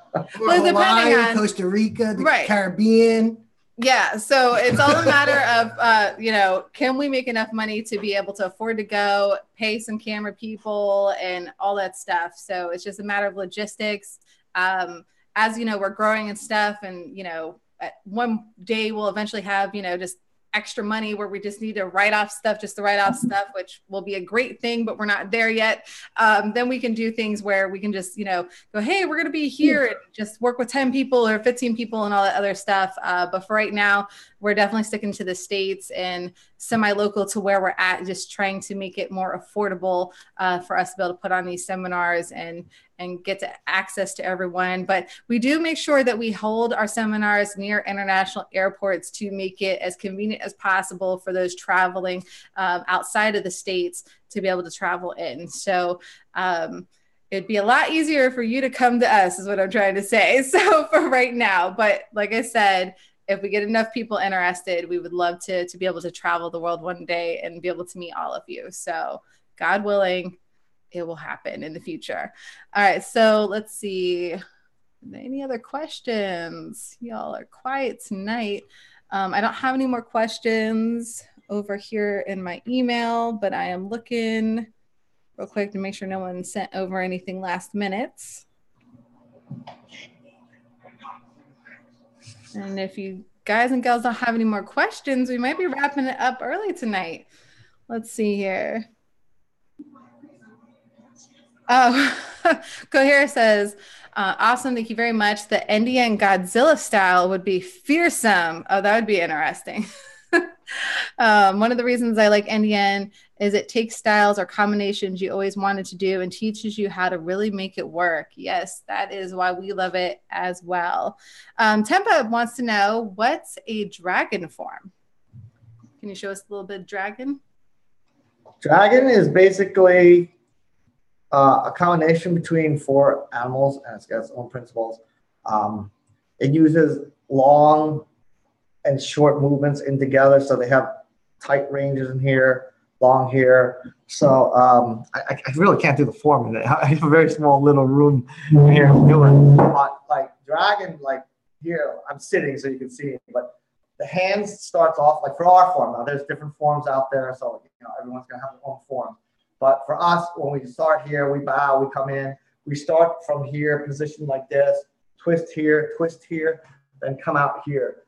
Hawaii, Costa Rica, the Caribbean. Yeah, so it's all a matter of, you know, can we make enough money to be able to afford to go, pay some camera people and all that stuff. So it's just a matter of logistics. As you know, we're growing and stuff, and you know, one day we'll eventually have, you know, just extra money where we just need to write off stuff just to write off stuff, which will be a great thing, but we're not there yet. Then we can do things where we can just, you know, go, hey, we're going to be here and just work with 10 people or 15 people and all that other stuff. But for right now, we're definitely sticking to the States and semi-local to where we're at, just trying to make it more affordable for us to be able to put on these seminars and get to access to everyone. But we do make sure that we hold our seminars near international airports to make it as convenient as possible for those traveling outside of the States to be able to travel in. So it'd be a lot easier for you to come to us is what I'm trying to say. So for right now, but like I said, if we get enough people interested, we would love to be able to travel the world one day and be able to meet all of you. So God willing, it will happen in the future. All right, so let's see. Any other questions? Y'all are quiet tonight. I don't have any more questions over here in my email, but I am looking real quick to make sure no one sent over anything last minute. And if you guys and gals don't have any more questions, we might be wrapping it up early tonight. Let's see here. Oh, Cohere says, awesome. Thank you very much. The Indian Godzilla style would be fearsome. Oh, that would be interesting. One of the reasons I like Indian is it takes styles or combinations you always wanted to do and teaches you how to really make it work. Yes, that is why we love it as well. Tempa wants to know, what's a dragon form? Can you show us a little bit of dragon? Dragon is basically a combination between 4 animals, and it's got its own principles. It uses long and short movements in together, so they have tight ranges in here, long here. So I really can't do the form in it. I have a very small little room here to do it. But like dragon, like here, I'm sitting so you can see it, but the hands starts off like for our form. Now there's different forms out there, so you know everyone's gonna have their own form. But for us, when we start here, we bow, we come in, we start from here, positioned like this, twist here, then come out here.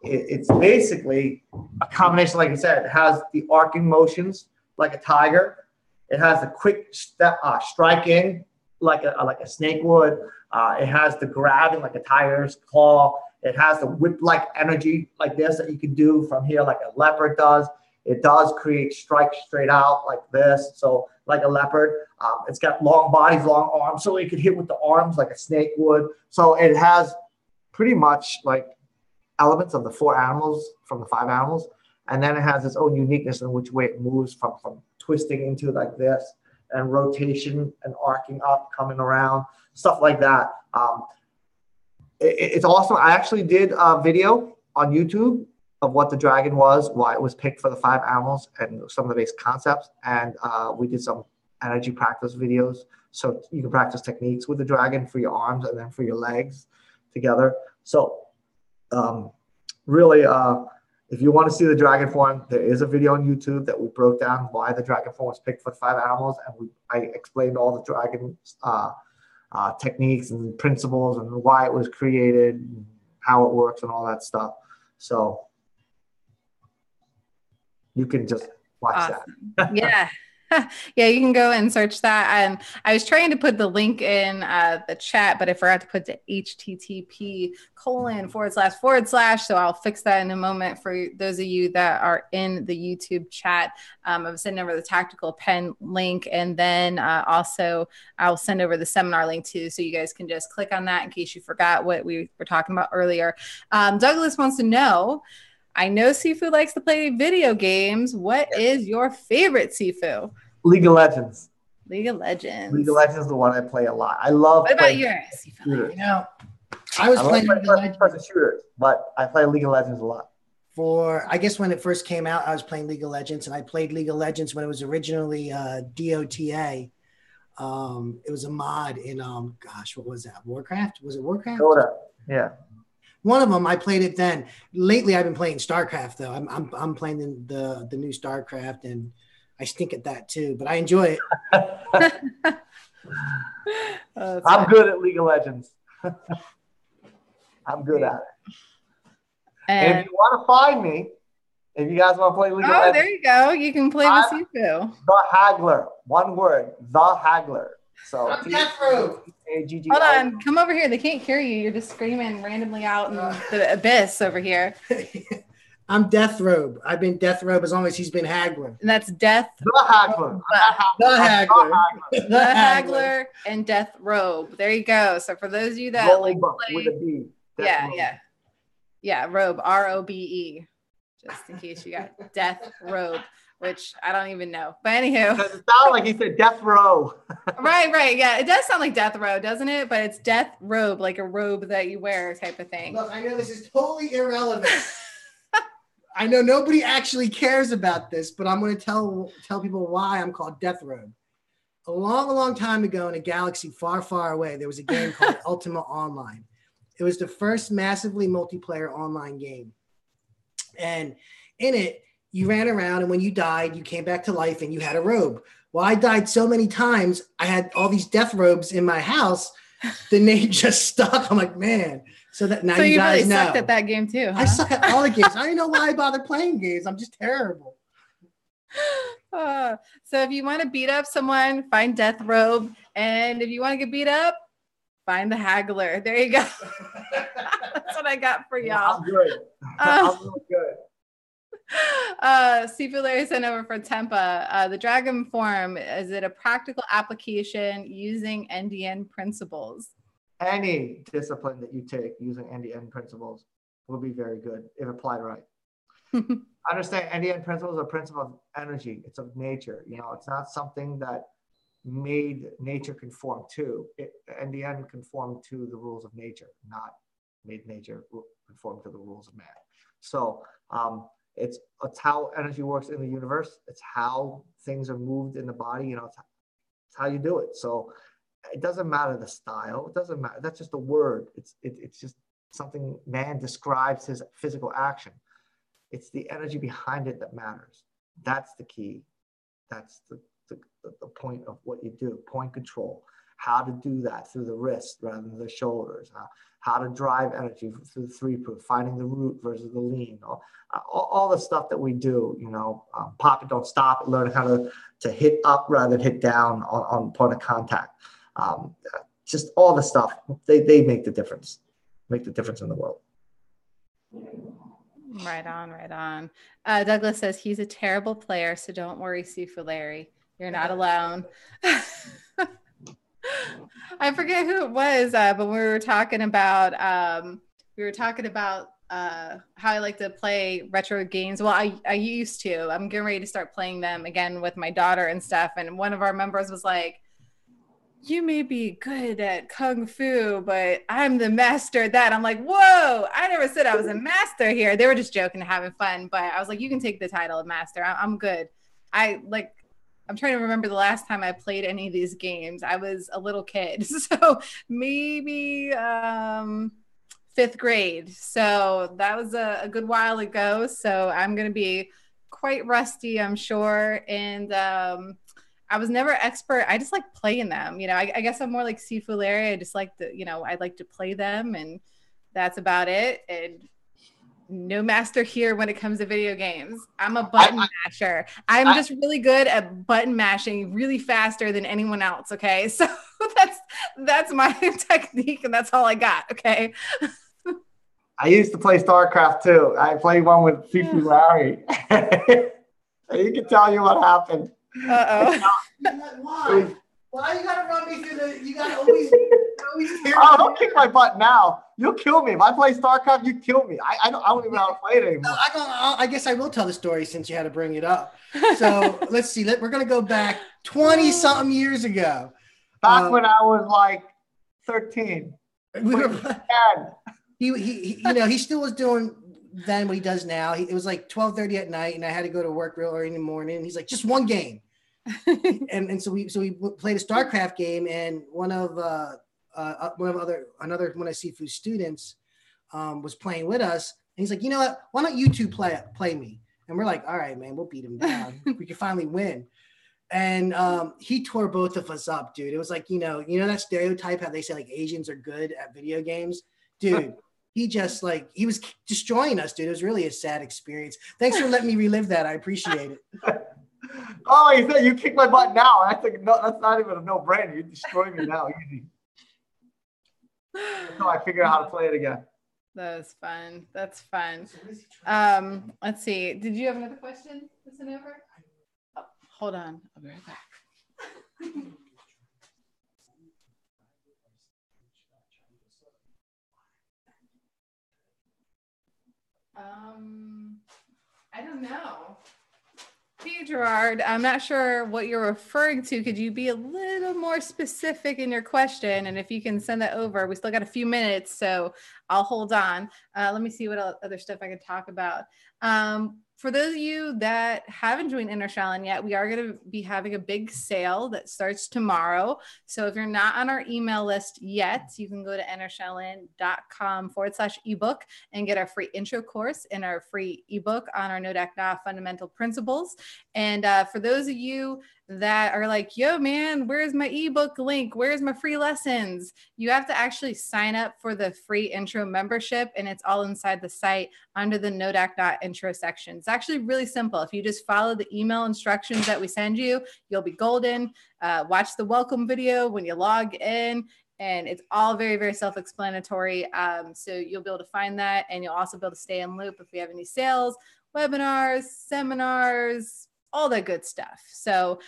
It's basically a combination, like I said, it has the arcing motions like a tiger. It has the quick step, striking like a snake would. It has the grabbing like a tiger's claw. It has the whip-like energy like this that you can do from here like a leopard does. It does create strikes straight out like this, so like a leopard. It's got long bodies, long arms, so it could hit with the arms like a snake would. So it has pretty much like elements of the 4 animals from the 5 animals, and then it has its own uniqueness in which way it moves from twisting into like this and rotation and arcing up, coming around, stuff like that. It's awesome. I actually did a video on YouTube of what the dragon was, why it was picked for the 5 animals, and some of the basic concepts. And we did some energy practice videos. So you can practice techniques with the dragon for your arms and then for your legs together. So really, if you want to see the dragon form, there is a video on YouTube that we broke down why the dragon form was picked for the 5 animals. And I explained all the dragon techniques and principles and why it was created, and how it works and all that stuff. So you can just watch Awesome. that. Yeah. Yeah, you can go and search that. I was trying to put the link in the chat, but I forgot to put the http:// So I'll fix that in a moment for those of you that are in the YouTube chat. I'm sending over the tactical pen link, and then also I'll send over the seminar link too, so you guys can just click on that in case you forgot what we were talking about earlier. Douglas wants to know, I know Sifu likes to play video games. What is your favorite, Sifu? League of Legends. League of Legends. League of Legends is the one I play a lot. I love. What about yours, Sifu? You know, I was playing League of Legends. Shooters, but I play League of Legends a lot. I guess when it first came out, I was playing League of Legends, and I played League of Legends when it was originally DOTA. It was a mod in, gosh, what was that? Warcraft? Was it Warcraft? Dota, yeah. One of them, I played it then. Lately, I've been playing StarCraft though. I'm playing the new StarCraft, and I stink at that too. But I enjoy it. I'm good at League of Legends. I'm good at it. And if you want to find me, if you guys want to play League of Legends, there you go. You can play with Sifu. The Haggler. One word. The Haggler. So Death Robe. Hold on. Come over here. They can't hear you. You're just screaming randomly out in the abyss over here. I'm Death Robe. I've been Death Robe as long as he's been Haggler. And that's Death. The Haggler. The Haggler. The Haggler and Death Robe. There you go. So for those of you that Robe like play, with a B. Yeah, Robe. R-O-B-E. Just in case you got Death Robe, which I don't even know. But anywho. It sounds like he said Death Row. Right. Yeah, it does sound like Death Row, doesn't it? But it's Death Robe, like a robe that you wear type of thing. Look, I know this is totally irrelevant. I know nobody actually cares about this, but I'm going to tell people why I'm called Death Robe. A long time ago in a galaxy far, far away, there was a game called Ultima Online. It was the first massively multiplayer online game. And in it, you ran around, and when you died, you came back to life and you had a robe. Well, I died so many times, I had all these death robes in my house. The name just stuck. I'm like, man. So that now you guys really know. Sucked at that game too, huh? I suck at all the games. I don't even know why I bother playing games. I'm just terrible. So if you want to beat up someone, find Death Robe. And if you want to get beat up, find the Haggler. There you go. That's what I got for y'all. I'm good. I'm really good. Sifu Larry sent over for Tempa. The Dragon form, is it a practical application using NDN principles? Any discipline that you take using NDN principles will be very good if applied right. Understand, NDN principles are principle of energy. It's of nature. It's not something that made nature conform to. NDN conformed to the rules of nature, not made nature conform to the rules of man. So it's how energy works in the universe. It's how things are moved in the body. It's how you do it. So it doesn't matter the style. It doesn't matter. That's just a word. It's just something man describes his physical action. It's the energy behind it that matters. That's the key. That's the point of what you do. Point control. How to do that through the wrist rather than the shoulders. How to drive energy through the three-proof, finding the root versus the lean. All the stuff that we do, pop it, don't stop it, learn how to hit up rather than hit down on point of contact. Just all the stuff, they make the difference in the world. Right on. Douglas says he's a terrible player, so don't worry, Sifu Larry. You're not alone. I forget who it was, but we were talking about how I like to play retro games. Well, I used to. I'm getting ready to start playing them again with my daughter and stuff. And one of our members was like, you may be good at Kung Fu, but I'm the master at that. I'm like, whoa, I never said I was a master here. They were just joking and having fun. But I was like, you can take the title of master. I'm good. I'm trying to remember the last time I played any of these games. I was a little kid. So maybe 5th grade. So that was a good while ago. So I'm going to be quite rusty, I'm sure. And I was never expert. I just like playing them. I guess I'm more like Sifu Larry. I just like I like to play them, and that's about it. And no master here when it comes to video games. I'm a button masher. I'm just really good at button mashing really faster than anyone else. Okay. So that's my technique, and that's all I got. Okay. I used to play StarCraft too. I played one with Sifu Larry. You can tell you what happened. Why? Why you gotta run me through you gotta always don't kick my butt now. You'll kill me. If I play StarCraft, you kill me. I don't even know how to play it anymore. I guess I will tell the story since you had to bring it up. So let's see. We're gonna go back 20-something years ago. Back when I was like 13. We were he still was doing then what he does now. It was like 12:30 at night, and I had to go to work real early in the morning. And he's like, just one game. and so we played a StarCraft game, and one of Sifu's students was playing with us. And he's like, you know what? Why don't you two play me? And we're like, all right, man, we'll beat him down. We can finally win. And he tore both of us up, dude. It was like, you know that stereotype how they say like Asians are good at video games, dude. He just like, he was destroying us, dude. It was really a sad experience. Thanks for letting me relive that. I appreciate it. Oh, you said you kicked my butt now. That's like, no, that's not even a no-brainer. You destroy me now, easy. That's how I figured out how to play it again. That was fun. That's fun. Let's see. Did you have another question to send over? Oh, hold on. I'll be right back. I don't know. Hey, Gerard, I'm not sure what you're referring to. Could you be a little more specific in your question? And if you can send that over, we still got a few minutes, so I'll hold on. Let me see what other stuff I could talk about. For those of you that haven't joined Inner Shaolin yet, we are going to be having a big sale that starts tomorrow. So if you're not on our email list yet, you can go to innershaolin.com/ebook and get our free intro course and our free ebook on our No Dak Na fundamental principles. And for those of you that are like, yo, man, where's my ebook link? Where's my free lessons? You have to actually sign up for the free intro membership, and it's all inside the site under the No Dak Na intro section. It's actually really simple. If you just follow the email instructions that we send you, you'll be golden. Watch the welcome video when you log in, and it's all very, very self-explanatory. So you'll be able to find that, and you'll also be able to stay in loop if we have any sales, webinars, seminars, all that good stuff. So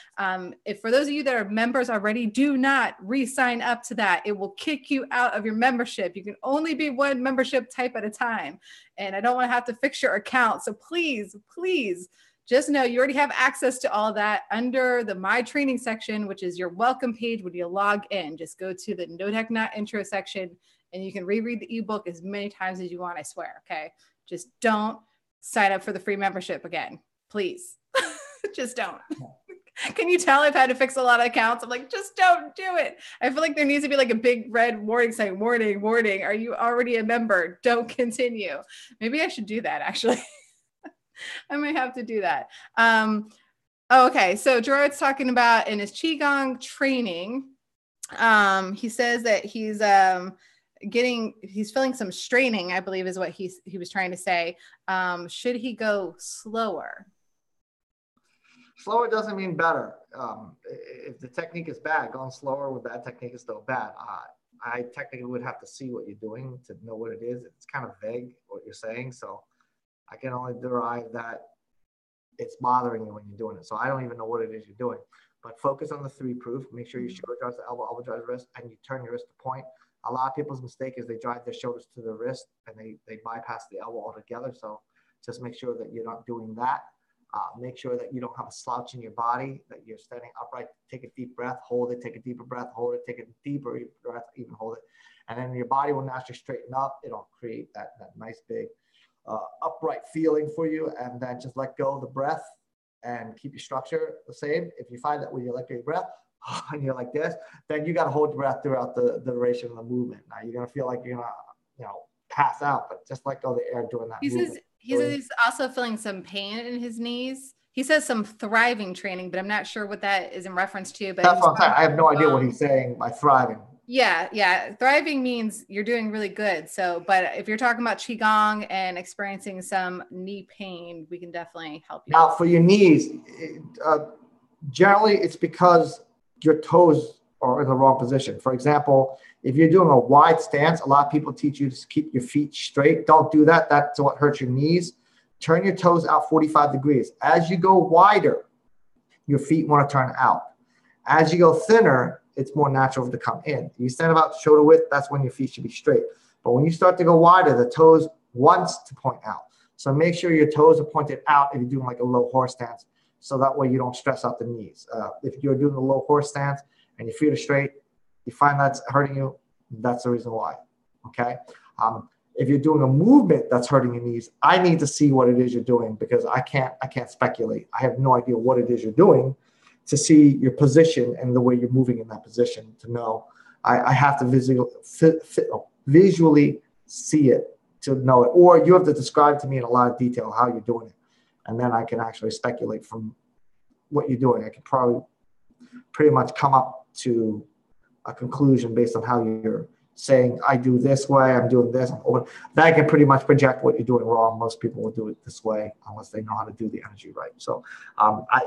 if for those of you that are members already, do not re-sign up to that. It will kick you out of your membership. You can only be one membership type at a time. And I don't want to have to fix your account. So please, please just know you already have access to all that under the My Training section, which is your welcome page when you log in. Just go to the No Dak Na intro section and you can reread the ebook as many times as you want, I swear, okay? Just don't sign up for the free membership again, please. Just don't. Can you tell I've had to fix a lot of accounts? I'm like, just don't do it. I feel like there needs to be like a big red warning saying, warning, warning. Are you already a member? Don't continue. Maybe I should do that actually. I might have to do that. Okay. So Gerard's talking about in his Qigong training. He says that he's feeling some straining, I believe is what he was trying to say. Should he go slower? Slower doesn't mean better. If the technique is bad, going slower with bad technique is still bad. I technically would have to see what you're doing to know what it is. It's kind of vague what you're saying. So I can only derive that it's bothering you when you're doing it. So I don't even know what it is you're doing. But focus on the 3 proof. Make sure you shoulder drives the elbow drives the wrist, and you turn your wrist to point. A lot of people's mistake is they drive their shoulders to the wrist and they bypass the elbow altogether. So just make sure that you're not doing that. Make sure that you don't have a slouch in your body, that you're standing upright. Take a deep breath, hold it, take a deeper breath, hold it, take a deeper breath, even hold it. And then your body will naturally straighten up. It'll create that nice big upright feeling for you. And then just let go of the breath and keep your structure the same. If you find that when you let go of your breath and you're like this, then you got to hold your breath throughout the duration of the movement. Now you're going to feel like you're going to, pass out, but just let go of the air during that movement. He says he's also feeling some pain in his knees. He says some thriving training, but I'm not sure what that is in reference to. But that's what I'm saying. I have no idea what he's saying by thriving. Yeah. Thriving means you're doing really good. So, but if you're talking about Qigong and experiencing some knee pain, we can definitely help you. Now, for your knees, generally it's because your toes are in the wrong position. For example, if you're doing a wide stance, a lot of people teach you to keep your feet straight. Don't do that. That's what hurts your knees. Turn your toes out 45 degrees. As you go wider, your feet want to turn out. As you go thinner, it's more natural to come in. You stand about shoulder width, that's when your feet should be straight. But when you start to go wider, the toes wants to point out. So make sure your toes are pointed out if you're doing like a low horse stance. So that way you don't stress out the knees. If you're doing a low horse stance and your feet are straight, you find that's hurting you, that's the reason why, okay? If you're doing a movement that's hurting your knees, I need to see what it is you're doing because I can't speculate. I have no idea what it is you're doing to see your position and the way you're moving in that position to know. I have to visually see it to know it, or you have to describe to me in a lot of detail how you're doing it, and then I can actually speculate from what you're doing. I can probably pretty much come up to a conclusion based on how you're saying, I do this way, I'm doing this. Then I can pretty much project what you're doing wrong. Most people will do it this way unless they know how to do the energy right. So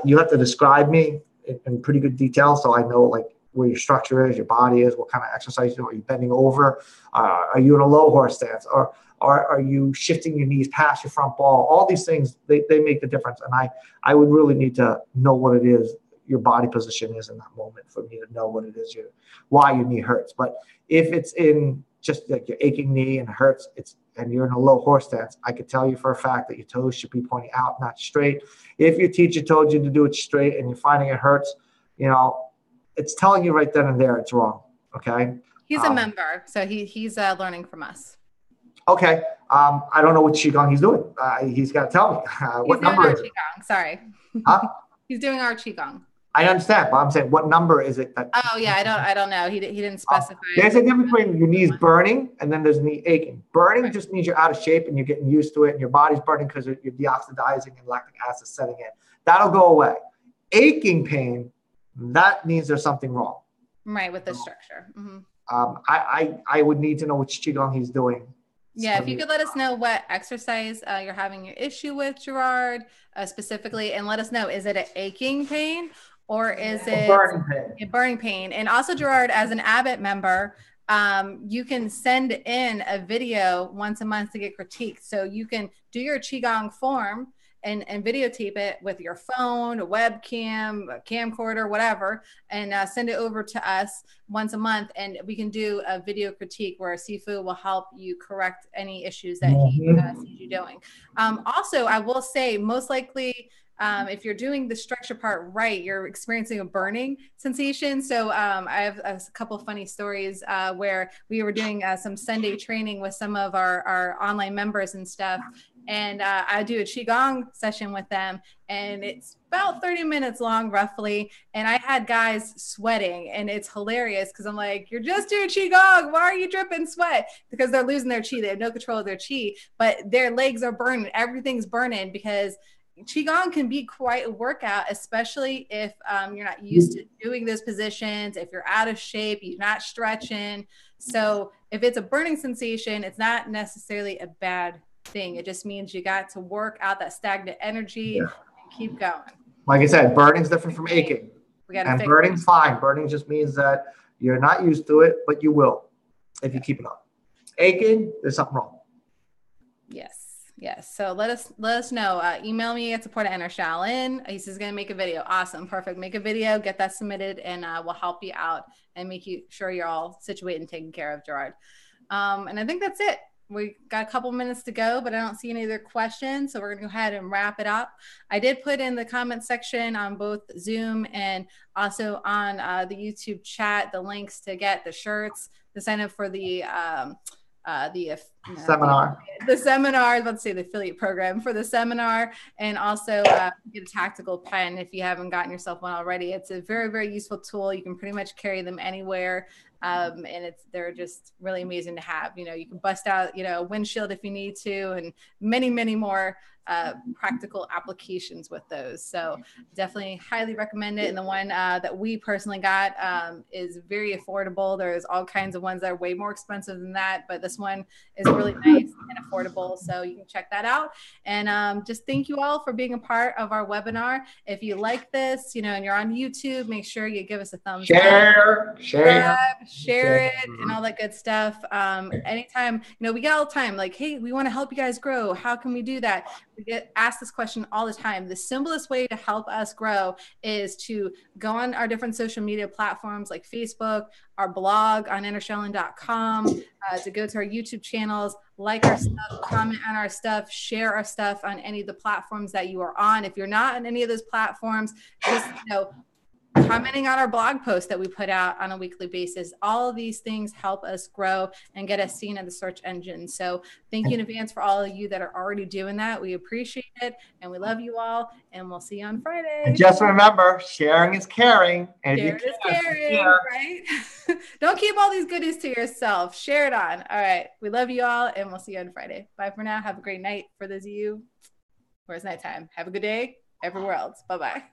you have to describe me in pretty good detail so I know like where your structure is, your body is, what kind of exercise you're doing. Are you bending over? Are you in a low horse stance? Or are you shifting your knees past your front ball? All these things, they make the difference. And I would really need to know what it is your body position is in that moment for me to know what it is why your knee hurts. But if it's in just like your aching knee and it hurts, and you're in a low horse stance, I could tell you for a fact that your toes should be pointing out, not straight. If your teacher told you to do it straight and you're finding it hurts, it's telling you right then and there it's wrong. Okay. He's a member, so he's learning from us. Okay. I don't know what Qigong he's doing. He's got to tell me. What number is it? Qigong. Sorry. Huh? He's doing our Qigong. I understand, but I'm saying, what number is it? Oh yeah, I don't know. He didn't specify. There's a difference between your knees burning and then there's knee aching. Burning just means you're out of shape and you're getting used to it, and your body's burning because you're deoxidizing and lactic acid setting in. That'll go away. Aching pain, that means there's something wrong. Right, with the structure. Mm-hmm. I would need to know which Qigong he's doing. Yeah, if you could let us know what exercise you're having your issue with, Gerard, specifically, and let us know, is it an aching pain or is it a burning pain? And also, Gerard, as an Abbott member, you can send in a video once a month to get critiqued. So you can do your Qigong form and videotape it with your phone, a webcam, a camcorder, whatever, and send it over to us once a month. And we can do a video critique where Sifu will help you correct any issues that he sees you doing. Also, I will say, most likely, if you're doing the structure part right, you're experiencing a burning sensation. So I have a couple funny stories where we were doing some Sunday training with some of our online members and stuff. And I do a Qigong session with them, and it's about 30 minutes long, roughly. And I had guys sweating, and it's hilarious because I'm like, you're just doing Qigong. Why are you dripping sweat? Because they're losing their Qi. They have no control of their Qi, but their legs are burning. Everything's burning because Qigong can be quite a workout, especially if you're not used to doing those positions, if you're out of shape, you're not stretching. So if it's a burning sensation, it's not necessarily a bad thing. It just means you got to work out that stagnant energy and keep going. Like I said, burning's different from aching. And burning's fine. Burning just means that you're not used to it, but you will if you keep it up. Aching, there's something wrong. Yes. So let us know. Email me at support@Shaolin. He says he's going to make a video. Awesome. Perfect. Make a video, get that submitted, and we'll help you out and make sure you're all situated and taken care of, Gerard. And I think that's it. We got a couple minutes to go, but I don't see any other questions. So we're going to go ahead and wrap it up. I did put in the comment section on both Zoom and also on the YouTube chat the links to get the shirts, to sign up for the seminar. The seminar, I was about to say the affiliate program for the seminar, and also get a tactical pen if you haven't gotten yourself one already. It's a very, very useful tool. You can pretty much carry them anywhere. And they're just really amazing to have. You can bust out, a windshield if you need to, and many, many more practical applications with those. So definitely highly recommend it. And the one that we personally got is very affordable. There's all kinds of ones that are way more expensive than that, but this one is really nice and affordable. So you can check that out. And just thank you all for being a part of our webinar. If you like this, and you're on YouTube, make sure you give us a thumbs up. Share it and all that good stuff. Anytime, we get all the time, like, hey, we want to help you guys grow. How can we do that? We get asked this question all the time. The simplest way to help us grow is to go on our different social media platforms like Facebook, our blog on innershaolin.com, to go to our YouTube channels, like our stuff, comment on our stuff, share our stuff on any of the platforms that you are on. If you're not on any of those platforms, just commenting on our blog post that we put out on a weekly basis. All of these things help us grow and get us seen in the search engine. So thank you in advance for all of you that are already doing that. We appreciate it, and we love you all, and we'll see you on Friday. And just remember, sharing is caring. And sharing is caring, right? Don't keep all these goodies to yourself. Share it on. All right. We love you all, and we'll see you on Friday. Bye for now. Have a great night for those of you where it's nighttime. Have a good day everywhere else. Bye-bye.